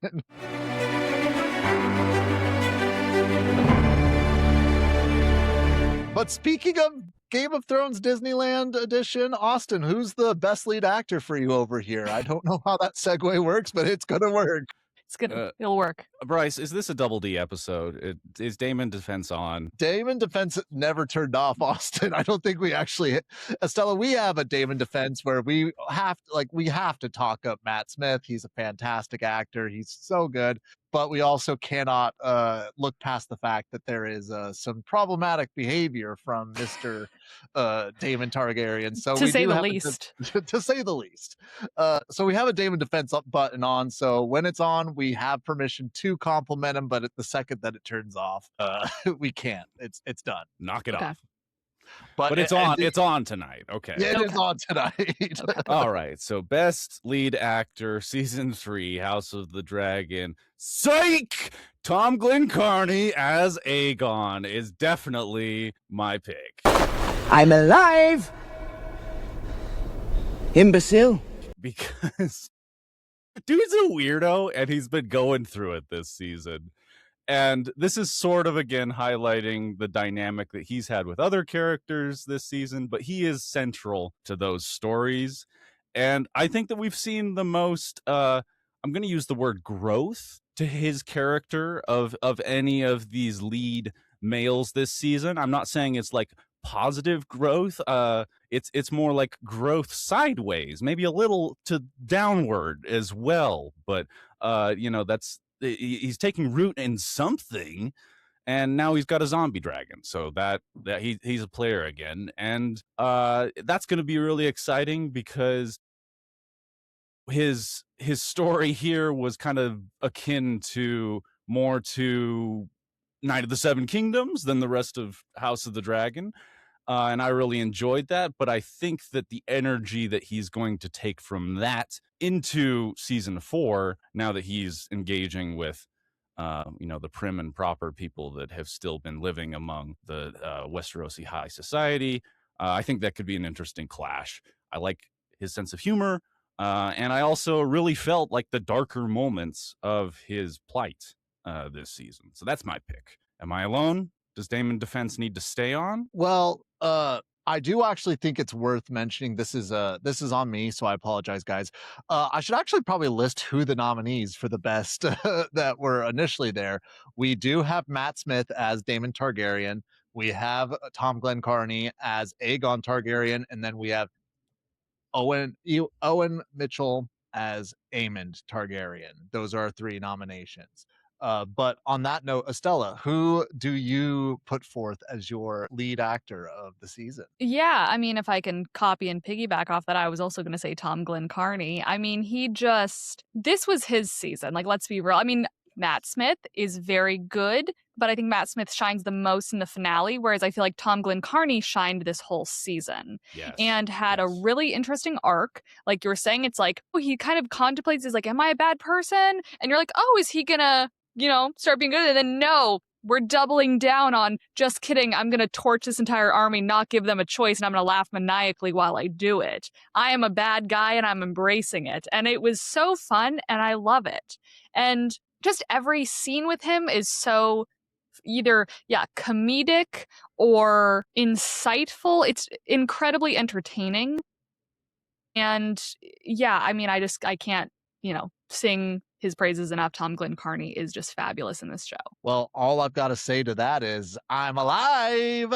But speaking of Game of Thrones Disneyland edition, Austin, who's the best lead actor for you over here? I don't know how that segue works, but it's going to work. It's good. It'll work. Bryce, is this a Double D episode? Is Damon Defense on? Damon Defense never turned off, Austin. I don't think we actually, Estella, we have a Damon Defense where we have to talk up Matt Smith. He's a fantastic actor. He's so good. But we also cannot look past the fact that there is some problematic behavior from Mr. Damon Targaryen. So to we say do the have least. to say the least. So we have a Damon Defense up button on. So when it's on, we have permission to compliment him. But at the second that it turns off, we can't. It's done. Knock it off. But it's on. It's on tonight. Okay. Yeah, it is on tonight. Okay. All right. So best lead actor, season 3, House of the Dragon. Psych! Tom Glencarney as Aegon is definitely my pick. I'm alive! Imbecile. Because dude's a weirdo and he's been going through it this season. And this is sort of, again, highlighting the dynamic that he's had with other characters this season, but he is central to those stories. And I think that we've seen the most, I'm going to use the word growth to his character of any of these lead males this season. I'm not saying it's like positive growth. It's more like growth sideways, maybe a little to downward as well. But, he's taking root in something, and now he's got a zombie dragon, so that he's a player again, and that's going to be really exciting because his story here was kind of akin to more to Night of the Seven Kingdoms than the rest of House of the Dragon. And I really enjoyed that, but I think that the energy that he's going to take from that into season 4, now that he's engaging with, the prim and proper people that have still been living among the Westerosi high society, I think that could be an interesting clash. I like his sense of humor, and I also really felt like the darker moments of his plight this season. So that's my pick. Am I alone? Does Damon Defense need to stay on? Well, I do actually think it's worth mentioning. This is on me, so I apologize, guys. I should actually probably list who the nominees for the best that were initially there. We do have Matt Smith as Daemon Targaryen. We have Tom Glencarney as Aegon Targaryen, and then we have Owen Mitchell as Aemond Targaryen. Those are our 3 nominations. But on that note, Estella, who do you put forth as your lead actor of the season? Yeah, I mean, if I can copy and piggyback off that, I was also going to say Tom Glencarney. I mean, this was his season. Like, let's be real. I mean, Matt Smith is very good, but I think Matt Smith shines the most in the finale, whereas I feel like Tom Glencarney shined this whole season and had a really interesting arc. Like you were saying, it's like, he kind of contemplates, is like, am I a bad person? And you're like, oh, is he gonna, start being good? And then no, we're doubling down on, just kidding, I'm going to torch this entire army, not give them a choice, and I'm going to laugh maniacally while I do it. I am a bad guy and I'm embracing it. And it was so fun and I love it. And just every scene with him is so either, comedic or insightful. It's incredibly entertaining. And I can't, sing his praises enough. Tom Glenn Carney is just fabulous in this show. Well, all I've got to say to that is, I'm alive,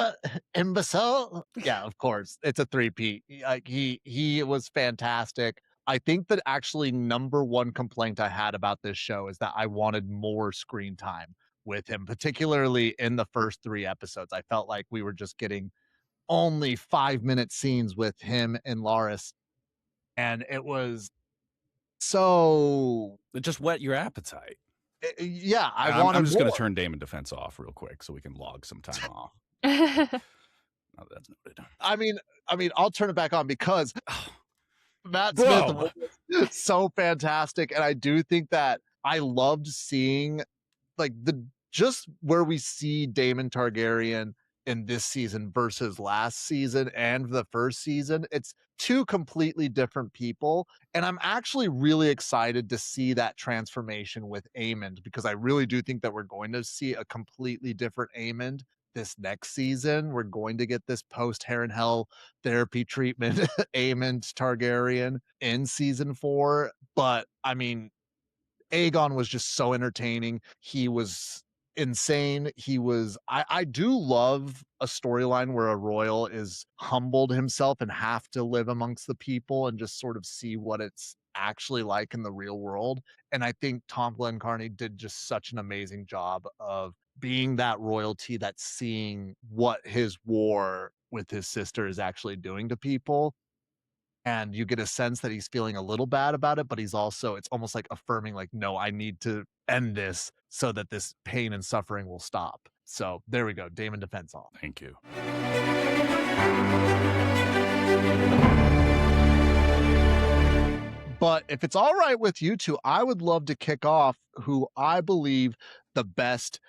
imbecile. Yeah, of course. It's a three-peat. Like, he was fantastic. I think that actually number one complaint I had about this show is that I wanted more screen time with him, particularly in the first 3 episodes. I felt like we were just getting only 5-minute scenes with him and Loris, and it was so It just whet your appetite. yeah, I'm just more. going to turn Damon Defense off real quick so we can log some time off. Oh, that's noted. I mean, I'll turn it back on because Matt Bro. Smith was so fantastic, and I do think that I loved seeing like just where we see Daemon Targaryen in this season versus last season and the first season. It's 2 completely different people, and I'm actually really excited to see that transformation with Aemond, because I really do think that we're going to see a completely different Aemond this next season. We're going to get this post Hair and Hell therapy treatment Aemond Targaryen in season 4. But I mean, Aegon was just so entertaining. He was insane. I do love a storyline where a royal is humbled himself and have to live amongst the people and just sort of see what it's actually like in the real world. And I think Tom Glenn Carney did just such an amazing job of being that royalty that's seeing what his war with his sister is actually doing to people. And you get a sense that he's feeling a little bad about it, but he's also, it's almost like affirming, like, no, I need to end this so that this pain and suffering will stop. So there we go. Damon Defense off. Thank you. But if it's all right with you two, I would love to kick off who I believe the best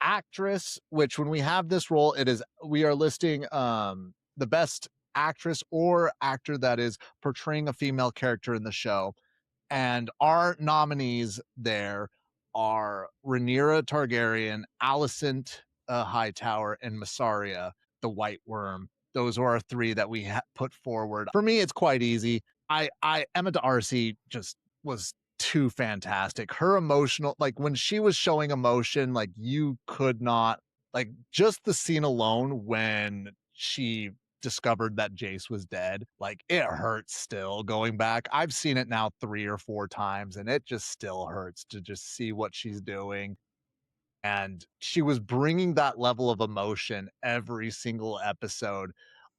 actress, which when we have this role, we are listing the best actress or actor that is portraying a female character in the show. And our nominees there are Rhaenyra Targaryen, Alicent Hightower, and Massaria, the White Worm. Those are our 3 that we put forward. For me, it's quite easy. Emma D'Arcy just was too fantastic. Her emotional, like when she was showing emotion, like you could not, like just the scene alone when she discovered that Jace was dead, like it hurts still going back. I've seen it now 3 or 4 times and it just still hurts to just see what she's doing. And she was bringing that level of emotion every single episode.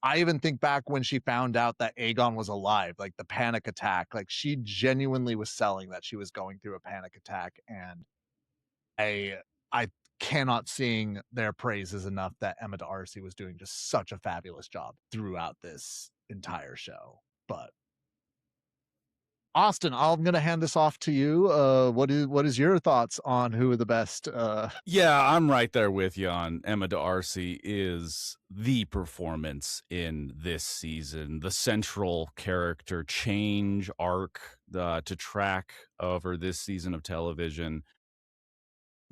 I even think back when she found out that Aegon was alive, like the panic attack, like she genuinely was selling that she was going through a panic attack. And I cannot sing their praises enough that Emma D'Arcy was doing just such a fabulous job throughout this entire show. But Austin, I'm going to hand this off to you. What is your thoughts on who are the best? Yeah, I'm right there with you on Emma D'Arcy is the performance in this season, the central character change arc to track over this season of television.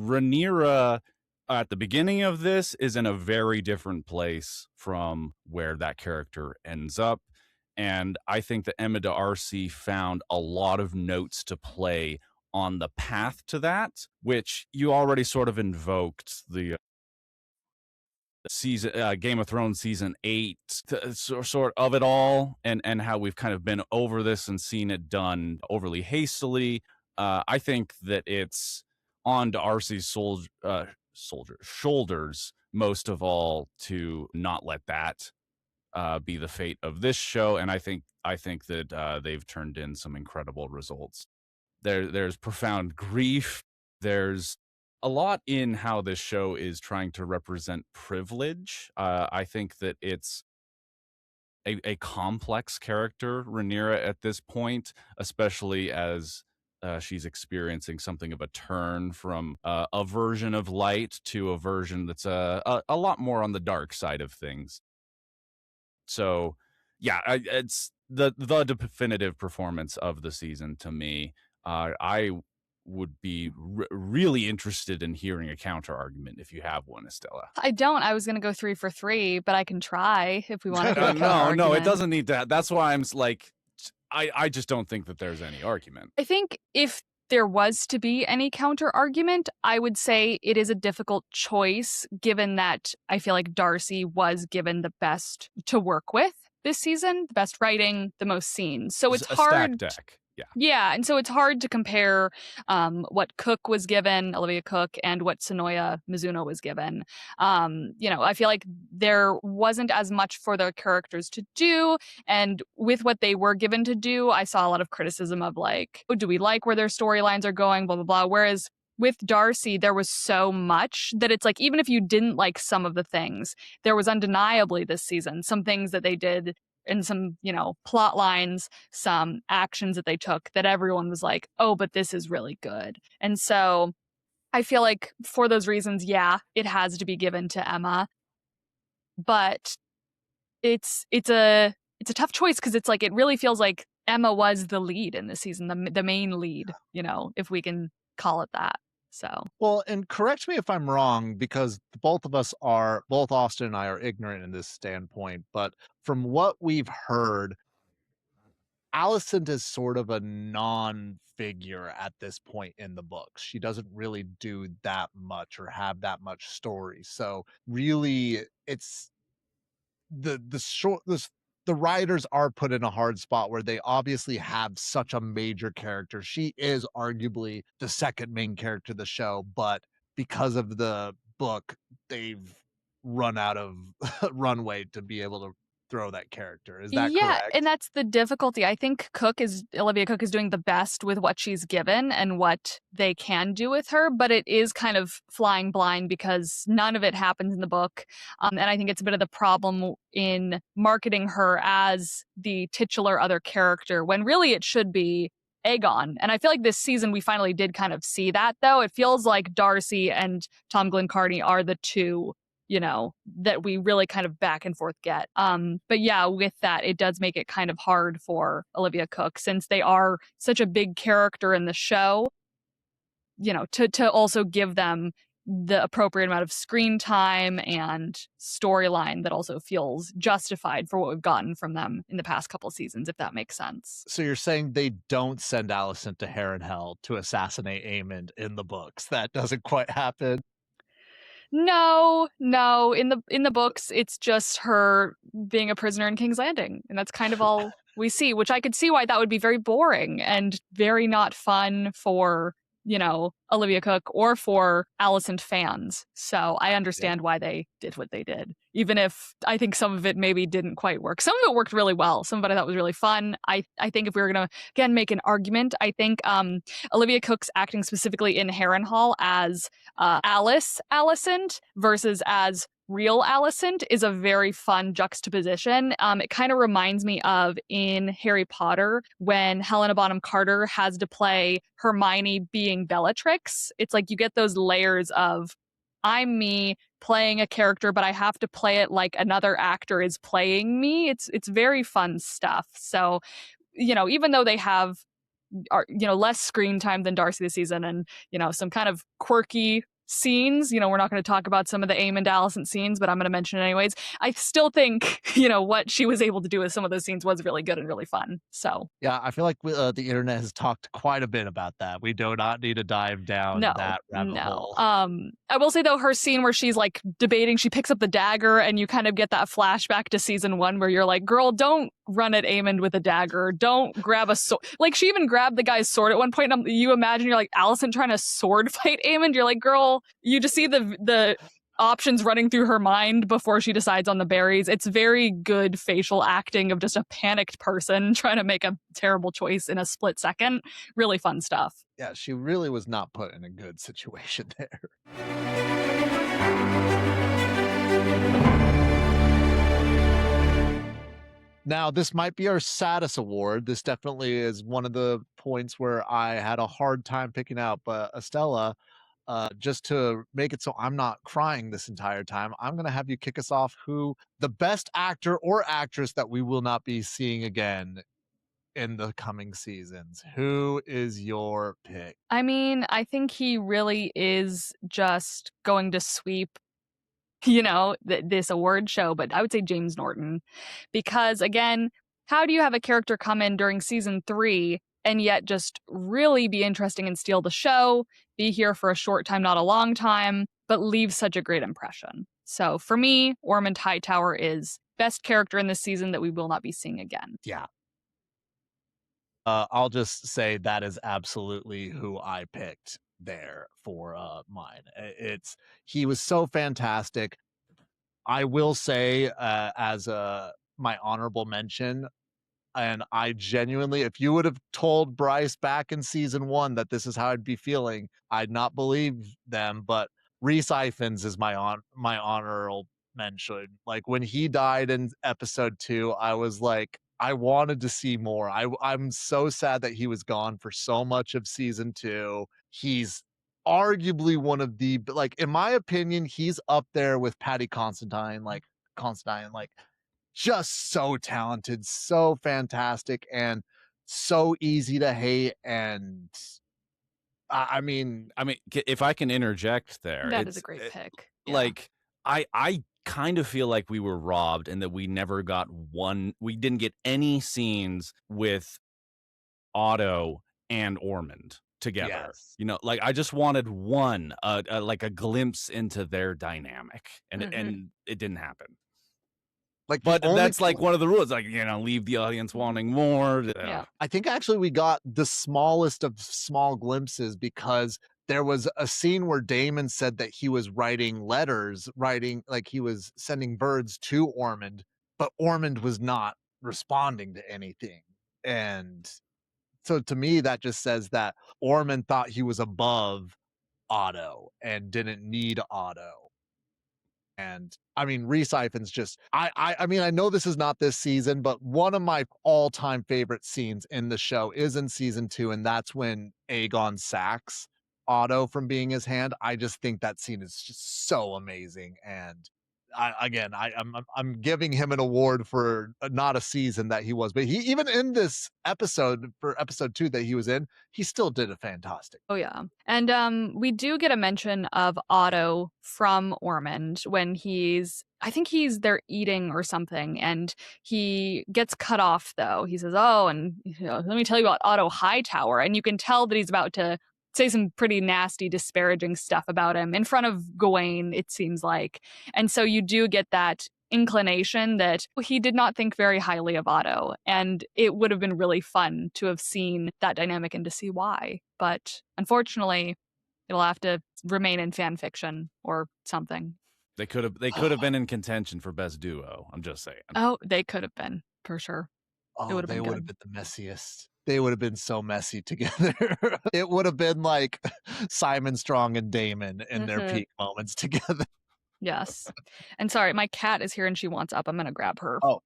Rhaenyra at the beginning of this is in a very different place from where that character ends up. And I think that Emma D'Arcy found a lot of notes to play on the path to that, which you already sort of invoked the season Game of Thrones season 8 sort of it all, and how we've kind of been over this and seen it done overly hastily. I think that it's on D'Arcy's shoulders most of all to not let that be the fate of this show, and I think that they've turned in some incredible results. There's profound grief. There's a lot in how this show is trying to represent privilege. I think that it's a complex character, Rhaenyra, at this point, especially as she's experiencing something of a turn from a version of light to a version that's a lot more on the dark side of things. So, yeah, it's the definitive performance of the season to me. I would be really interested in hearing a counter argument if you have one, Estella. I don't. I was going to go 3 for 3, but I can try if we want to do a counter No, argument. it doesn't need to. That's why I'm like, I just don't think that there's any argument. I think if there was to be any counter argument, I would say it is a difficult choice, given that I feel like Darcy was given the best to work with this season, the best writing, the most scenes. So it's a hard. Stack deck. Yeah. Yeah, and so it's hard to compare what Cook was given, Olivia Cook, and what Sonoya Mizuno was given. I feel like there wasn't as much for their characters to do, and with what they were given to do, I saw a lot of criticism of like, oh, do we like where their storylines are going, blah, blah, blah. Whereas with Darcy, there was so much that it's like, even if you didn't like some of the things, there was undeniably this season some things that they did and some, plot lines, some actions that they took that everyone was like, oh, but this is really good. And so I feel like for those reasons, yeah, it has to be given to Emma. But it's a tough choice because it's like, it really feels like Emma was the lead in this season, the main lead, if we can call it that. So, well, and correct me if I'm wrong, because both Austin and I are ignorant in this standpoint, but from what we've heard, Alicent is sort of a non-figure at this point in the books. She doesn't really do that much or have that much story. So really, it's the writers are put in a hard spot where they obviously have such a major character. She is arguably the second main character of the show, but because of the book, they've run out of runway to be able to throw that character. Is that yeah, correct? and that's the difficulty. I think Olivia Cook is doing the best with what she's given and what they can do with her, but it is kind of flying blind because none of it happens in the book. And I think it's a bit of the problem in marketing her as the titular other character when really it should be Aegon. And I feel like this season we finally did kind of see that, though. It feels like Darcy and Tom Glencarney are the two that we really kind of back and forth get. But yeah, with that, it does make it kind of hard for Olivia Cook since they are such a big character in the show, to also give them the appropriate amount of screen time and storyline that also feels justified for what we've gotten from them in the past couple seasons, if that makes sense. So you're saying they don't send Alicent to Harrenhal to assassinate Aemond in the books? That doesn't quite happen. No. In the books, it's just her being a prisoner in King's Landing, and that's kind of all we see. Which I could see why that would be very boring and very not fun for Olivia Cook or for Alicent fans. So I understand why they did what they did, even if I think some of it maybe didn't quite work. Some of it worked really well. Some of it I thought was really fun. I think if we were going to, again, make an argument, I think Olivia Cook's acting specifically in Harrenhal as Alicent versus as real Alicent is a very fun juxtaposition. It kind of reminds me of in Harry Potter when Helena Bonham Carter has to play Hermione being Bellatrix. It's like you get those layers of I'm me playing a character, but I have to play it like another actor is playing me. It's very fun stuff. So, even though they have less screen time than Darcy this season and, some kind of quirky scenes, we're not going to talk about some of the Aemond Alicent scenes, but I'm going to mention it anyways. I still think, what she was able to do with some of those scenes was really good and really fun. So yeah, I feel like the internet has talked quite a bit about that. We do not need to dive down that rabbit hole. I will say though, her scene where she's like debating, she picks up the dagger and you kind of get that flashback to season 1 where you're like, girl, don't run at Aemond with a dagger. Don't grab a sword. Like she even grabbed the guy's sword at one point. And you imagine you're like Alicent trying to sword fight Aemond. You're like, girl, you just see the options running through her mind before she decides on the berries. It's very good facial acting of just a panicked person trying to make a terrible choice in a split second. Really fun stuff. Yeah, she really was not put in a good situation there. Now, this might be our saddest award. This definitely is one of the points where I had a hard time picking out. But Estella, just to make it so I'm not crying this entire time, I'm going to have you kick us off. Who the best actor or actress that we will not be seeing again in the coming seasons? Who is your pick? I mean, I think he really is just going to sweep, this award show, but I would say James Norton. Because again, how do you have a character come in during season 3 and yet just really be interesting and steal the show, be here for a short time, not a long time, but leave such a great impression? So for me, Ormond Hightower is best character in this season that we will not be seeing again. Yeah. I'll just say that is absolutely who I picked there for mine. He was so fantastic. I will say, as my honorable mention, and I genuinely, if you would have told Bryce back in season 1 that this is how I'd be feeling, I'd not believe them. But Rhys Ifans is my honorable mention. Like when he died in episode 2, I was like, I wanted to see more. I'm so sad that he was gone for so much of season 2. He's arguably one of the, like, in my opinion, he's up there with Patty Considine, like just so talented, so fantastic, and so easy to hate. And I mean, if I can interject there, That is a great pick. Yeah. Like, I kind of feel like we were robbed and that we never got we didn't get any scenes with Otto and Ormond together. yes. Like I just wanted one, like a glimpse into their dynamic, and Mhm. it didn't happen. Like, But that's like one of the rules, like, leave the audience wanting more. Yeah. I think actually we got the smallest of small glimpses, because there was a scene where Damon said that he was writing letters, like he was sending birds to Ormond, but Ormond was not responding to anything. And so to me, that just says that Ormond thought he was above Otto and didn't need Otto. And I mean, Rhys Ifans just, I mean, I know this is not this season, but one of my all-time favorite scenes in the show is in season 2, and that's when Aegon sacks Otto from being his hand. I just think that scene is just so amazing. And I'm giving him an award for not a season that he was, but he, even in this episode, for episode 2 that he was in, he still did a fantastic. Oh yeah. And we do get a mention of Otto from Ormond when I think he's there eating or something, and he gets cut off though. He says, "Oh, and let me tell you about Otto Hightower." And you can tell that he's about to say some pretty nasty, disparaging stuff about him in front of Gawain, it seems like. And so you do get that inclination that he did not think very highly of Otto, and it would have been really fun to have seen that dynamic and to see why. But unfortunately, it'll have to remain in fan fiction or something. They could have been in contention for best duo. I'm just saying. Oh, they could have been, for sure. Oh, they would have been the messiest. They would have been so messy together. It would have been like Simon Strong and Damon in their peak moments together. Yes. And sorry, my cat is here and she wants up. I'm going to grab her. Oh,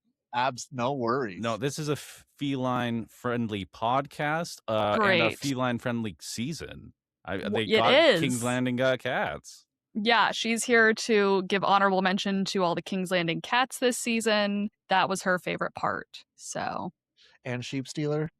no worries. No, this is a feline-friendly podcast and a feline-friendly season. They got King's Landing cats. Yeah, she's here to give honorable mention to all the King's Landing cats this season. That was her favorite part. So. And Sheep Stealer.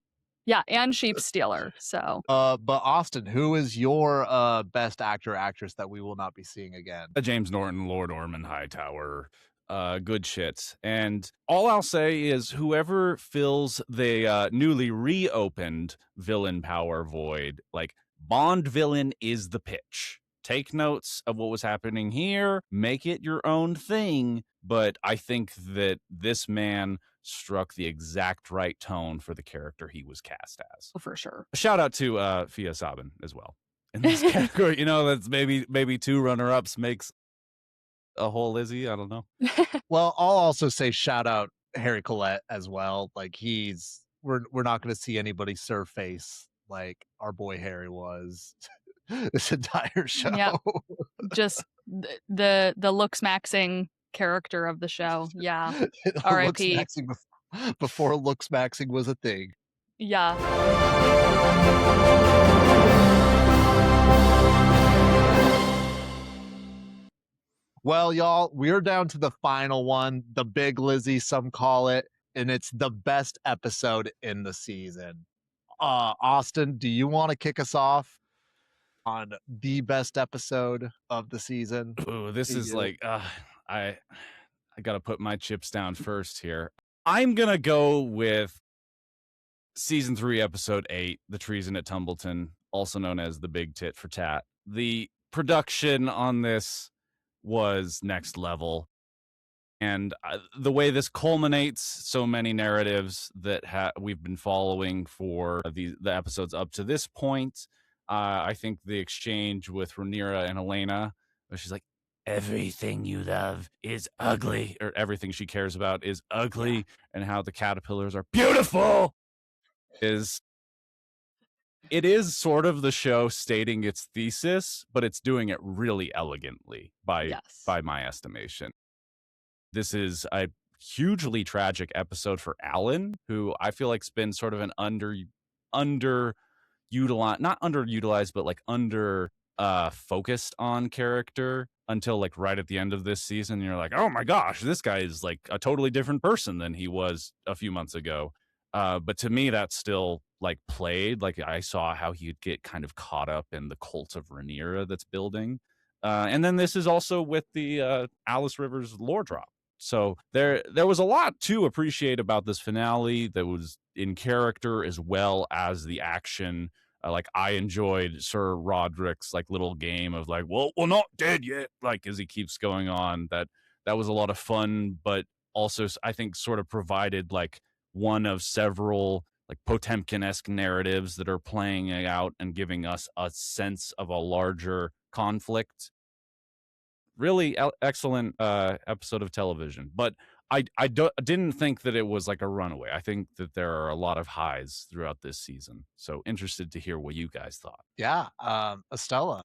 Yeah, and Sheep Stealer. So. But Austin, who is your best actor or actress that we will not be seeing again? James Norton, Lord Ormond Hightower. Good shit. And all I'll say is whoever fills the newly reopened villain power void, like Bond villain is the pitch. Take notes of what was happening here, make it your own thing. But I think that this man struck the exact right tone for the character he was cast as. Oh, for sure. A shout out to Fia Sabin as well in this category. That's maybe 2 runner-ups makes a whole Lizzy. I don't know. Well, I'll also say shout out Harry Collette as well. Like we're not going to see anybody surface like our boy Harry was this entire show. Yep. Just the looks maxing character of the show. Yeah. R.I.P. before looks maxing was a thing. Yeah. Well, y'all, we're down to the final one, the big Lizzy, some call it, and it's the best episode in the season. Austin, do you want to kick us off on the best episode of the season? Ooh, this to is you? like I gotta put my chips down first here. I'm gonna go with season 3, episode 8, The Treason at Tumbleton, also known as The Big Tit for Tat. The production on this was next level. And the way this culminates so many narratives that we've been following for the episodes up to this point. I think the exchange with Rhaenyra and Elena, where she's like, everything you love is ugly, or everything she cares about is ugly, and how the caterpillars are beautiful, it is sort of the show stating its thesis, but it's doing it really elegantly by my estimation. This is a hugely tragic episode for Alan, who I feel like's been sort of an underutilized, not underutilized, but like focused on character until like right at the end of this season. You're like, oh my gosh, this guy is like a totally different person than he was a few months ago. But to me, that's still like played. Like I saw how he'd get kind of caught up in the cult of Rhaenyra that's building. And then this is also with the Alice Rivers lore drop. So there was a lot to appreciate about this finale that was in character as well as the action. Like I enjoyed Sir Roderick's like little game of like, well, we're not dead yet. Like as he keeps going on, that was a lot of fun, but also I think sort of provided like one of several like Potemkin-esque narratives that are playing out and giving us a sense of a larger conflict. Really excellent episode of television, but I didn't think that it was like a runaway. I think that there are a lot of highs throughout this season. So interested to hear what you guys thought. Yeah. Estella,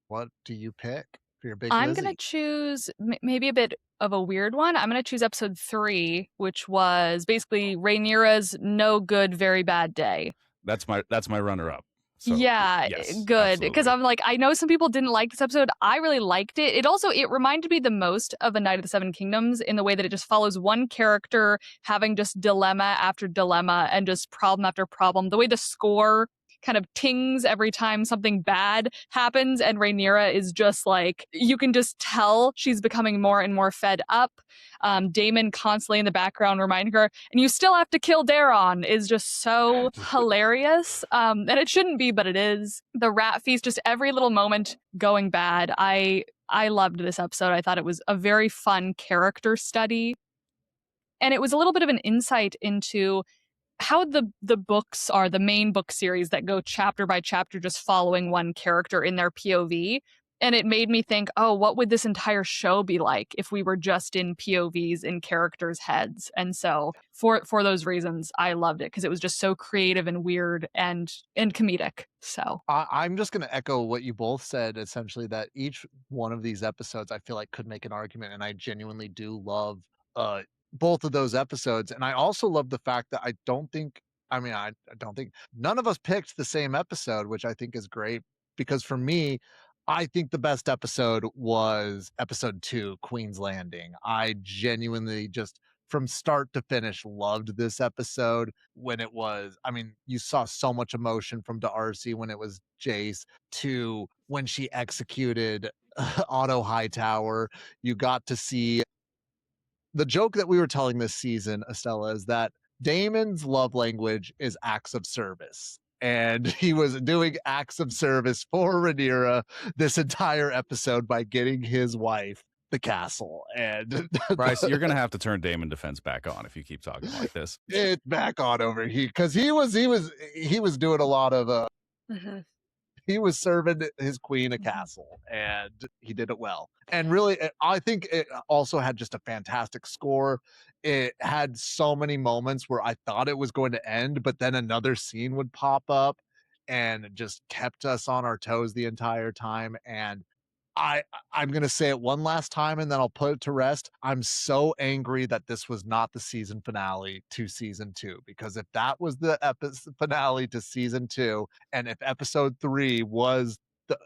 what do you pick for your big I'm Lizzy? going to choose maybe a bit of a weird one. I'm going to choose episode 3, which was basically Rhaenyra's no good, very bad day. That's my runner-up. So, yeah, yes, good. Because I'm like, I know some people didn't like this episode. I really liked it. It reminded me the most of A Night of the Seven Kingdoms in the way that it just follows one character having just dilemma after dilemma and just problem after problem. The way the score kind of tings every time something bad happens, and Rhaenyra is just like, you can just tell she's becoming more and more fed up. Daemon constantly in the background reminding her, and you still have to kill Daron, is just so hilarious. And it shouldn't be, but it is. The rat feast, just every little moment going bad. I loved this episode. I thought it was a very fun character study. And it was a little bit of an insight into how the books are, the main book series that go chapter by chapter, just following one character in their POV. And it made me think, oh, what would this entire show be like if we were just in POVs in characters' heads? And so for those reasons, I loved it because it was just so creative and weird and comedic. So I'm just going to echo what you both said, essentially, that each one of these episodes I feel like could make an argument, and I genuinely do love both of those episodes. And I also love the fact that I don't think none of us picked the same episode, which I think is great, because for me, I think the best episode was episode 2, Queen's Landing. I genuinely just from start to finish loved this episode. When it was, I mean, you saw so much emotion from Darcy when it was Jace, to when she executed Otto Hightower. You got to see the joke that we were telling this season, Estella, is that Damon's love language is acts of service. And he was doing acts of service for Rhaenyra this entire episode by getting his wife the castle. And Bryce, you're gonna have to turn Daemon Defense back on if you keep talking like this. It's back on over here, because he was doing a lot of he was serving his queen a castle, and he did it well. And really, I think it also had just a fantastic score. It had so many moments where I thought it was going to end, but then another scene would pop up and it just kept us on our toes the entire time. And I'm going to say it one last time and then I'll put it to rest. I'm so angry that this was not the season finale to season 2, because if that was the finale to season 2, and if episode 3 was the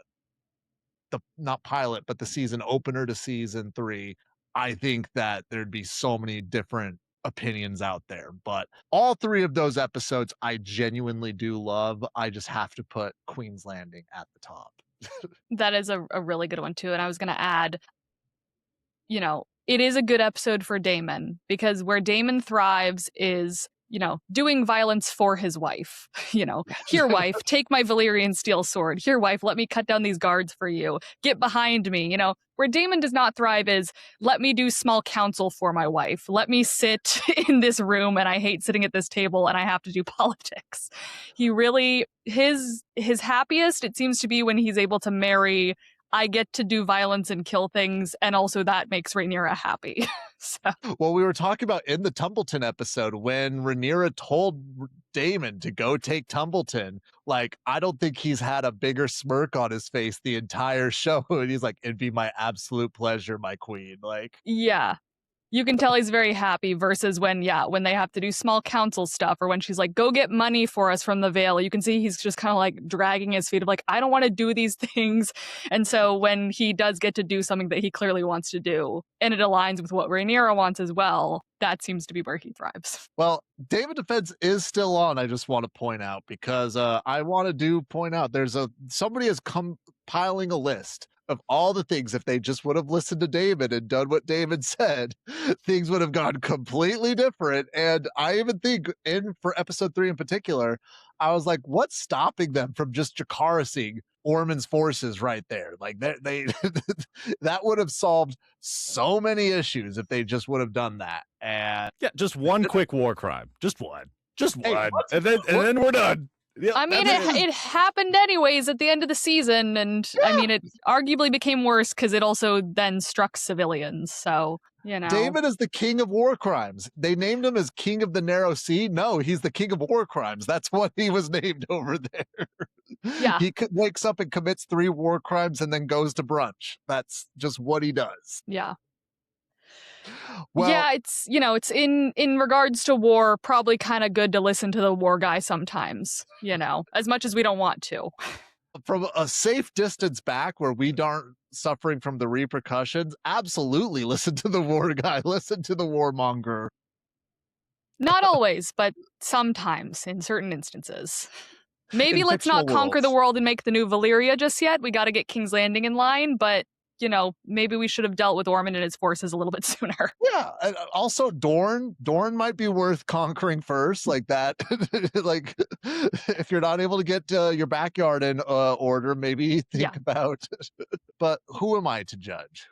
not pilot, but the season opener to season 3, I think that there'd be so many different opinions out there. But all 3 of those episodes I genuinely do love. I just have to put Queen's Landing at the top. That is a really good one too. And I was going to add, it is a good episode for Daemon, because where Daemon thrives is, doing violence for his wife. Here, wife, take my Valyrian steel sword. Here, wife, let me cut down these guards for you. Get behind me. Where Daemon does not thrive is, let me do small counsel for my wife. Let me sit in this room and I hate sitting at this table and I have to do politics. He really, his happiest, it seems to be when he's able to marry, I get to do violence and kill things, and also that makes Rhaenyra happy. So. Well, we were talking about in the Tumbleton episode when Rhaenyra told Daemon to go take Tumbleton. Like, I don't think he's had a bigger smirk on his face the entire show. And he's like, it'd be my absolute pleasure, my queen. Like, yeah. You can tell he's very happy versus when they have to do small council stuff, or when she's like, go get money for us from the Vale. You can see he's just kind of like dragging his feet of like, I don't want to do these things. And so when he does get to do something that he clearly wants to do, and it aligns with what Rhaenyra wants as well, that seems to be where he thrives. Well, David Defense is still on, I just want to point out, because I want to point out somebody has compiling a list of all the things. If they just would have listened to David and done what David said, things would have gone completely different. And I even think for episode 3 in particular, I was like, what's stopping them from just Jacarising Ormond's forces right there? Like they that would have solved so many issues if they just would have done that. And yeah, just one quick war crime, just one, and then we're done. Yep, I mean, it happened anyways at the end of the season, and I mean, it arguably became worse because it also then struck civilians. So, David is the king of war crimes. They named him as king of the narrow sea. No, he's the king of war crimes. That's what he was named over there. Yeah. He wakes up and commits 3 war crimes and then goes to brunch. That's just what he does. Yeah. Well, yeah, it's it's in regards to war, probably kind of good to listen to the war guy sometimes, as much as we don't want to. From a safe distance back where we aren't suffering from the repercussions, absolutely listen to the war guy, listen to the warmonger. Not always, but sometimes in certain instances. Maybe let's not conquer the world and make the new Valyria just yet. We got to get King's Landing in line, but maybe we should have dealt with Ormond and his forces a little bit sooner. Yeah. And also, Dorne might be worth conquering first, like that. Like, if you're not able to get your backyard in order, maybe think about. But who am I to judge?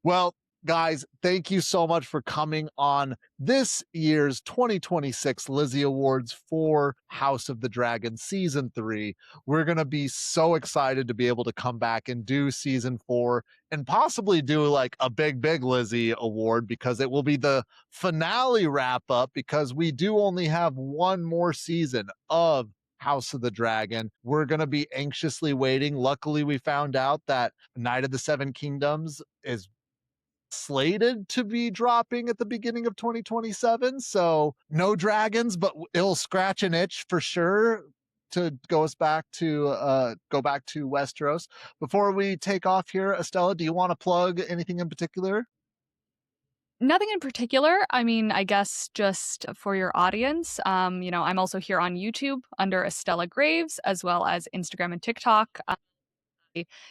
Well, guys, thank you so much for coming on this year's 2026 Lizzy Awards for House of the Dragon Season 3. We're going to be so excited to be able to come back and do Season 4 and possibly do like a big Lizzy Award, because it will be the finale wrap up, because we do only have one more season of House of the Dragon. We're going to be anxiously waiting. Luckily, we found out that Night of the Seven Kingdoms is slated to be dropping at the beginning of 2027, so no dragons, but it'll scratch an itch for sure to go back to Westeros. Before we take off here, Estella, do you want to plug anything in particular? Nothing in particular. I mean, I guess just for your audience, I'm also here on YouTube under Estella Graves, as well as Instagram and TikTok.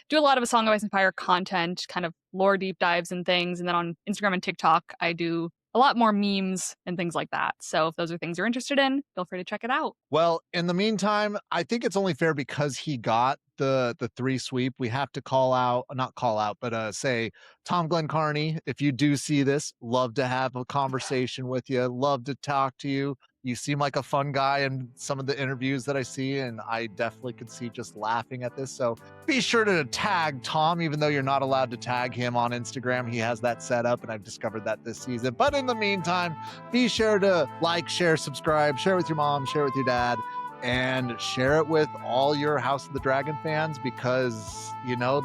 Do a lot of A Song of Ice and Fire content, kind of lore deep dives and things. And then on Instagram and TikTok, I do a lot more memes and things like that. So if those are things you're interested in, feel free to check it out. Well, in the meantime, I think it's only fair, because he got the 3 sweep, we have to say, Tom Glencarney, if you do see this, love to have a conversation with you, love to talk to you. You seem like a fun guy in some of the interviews that I see, and I definitely could see just laughing at this. So be sure to tag Tom, even though you're not allowed to tag him on Instagram. He has that set up, and I've discovered that this season. But in the meantime, be sure to like, share, subscribe, share with your mom, share with your dad. and share it with all your House of the Dragon fans because,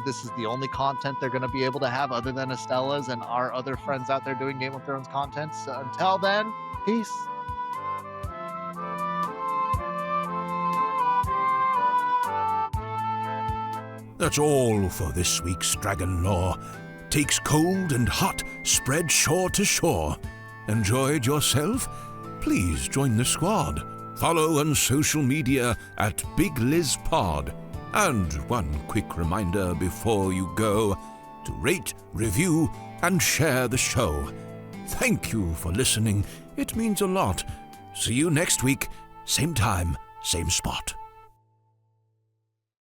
this is the only content they're going to be able to have other than Estella's and our other friends out there doing Game of Thrones content. So until then, peace. That's all for this week's Dragon Lore. Takes cold and hot, spread shore to shore. Enjoyed yourself? Please join the squad. Follow on social media at Big Liz Pod. And one quick reminder before you go, to rate, review, and share the show. Thank you for listening. It means a lot. See you next week, same time, same spot.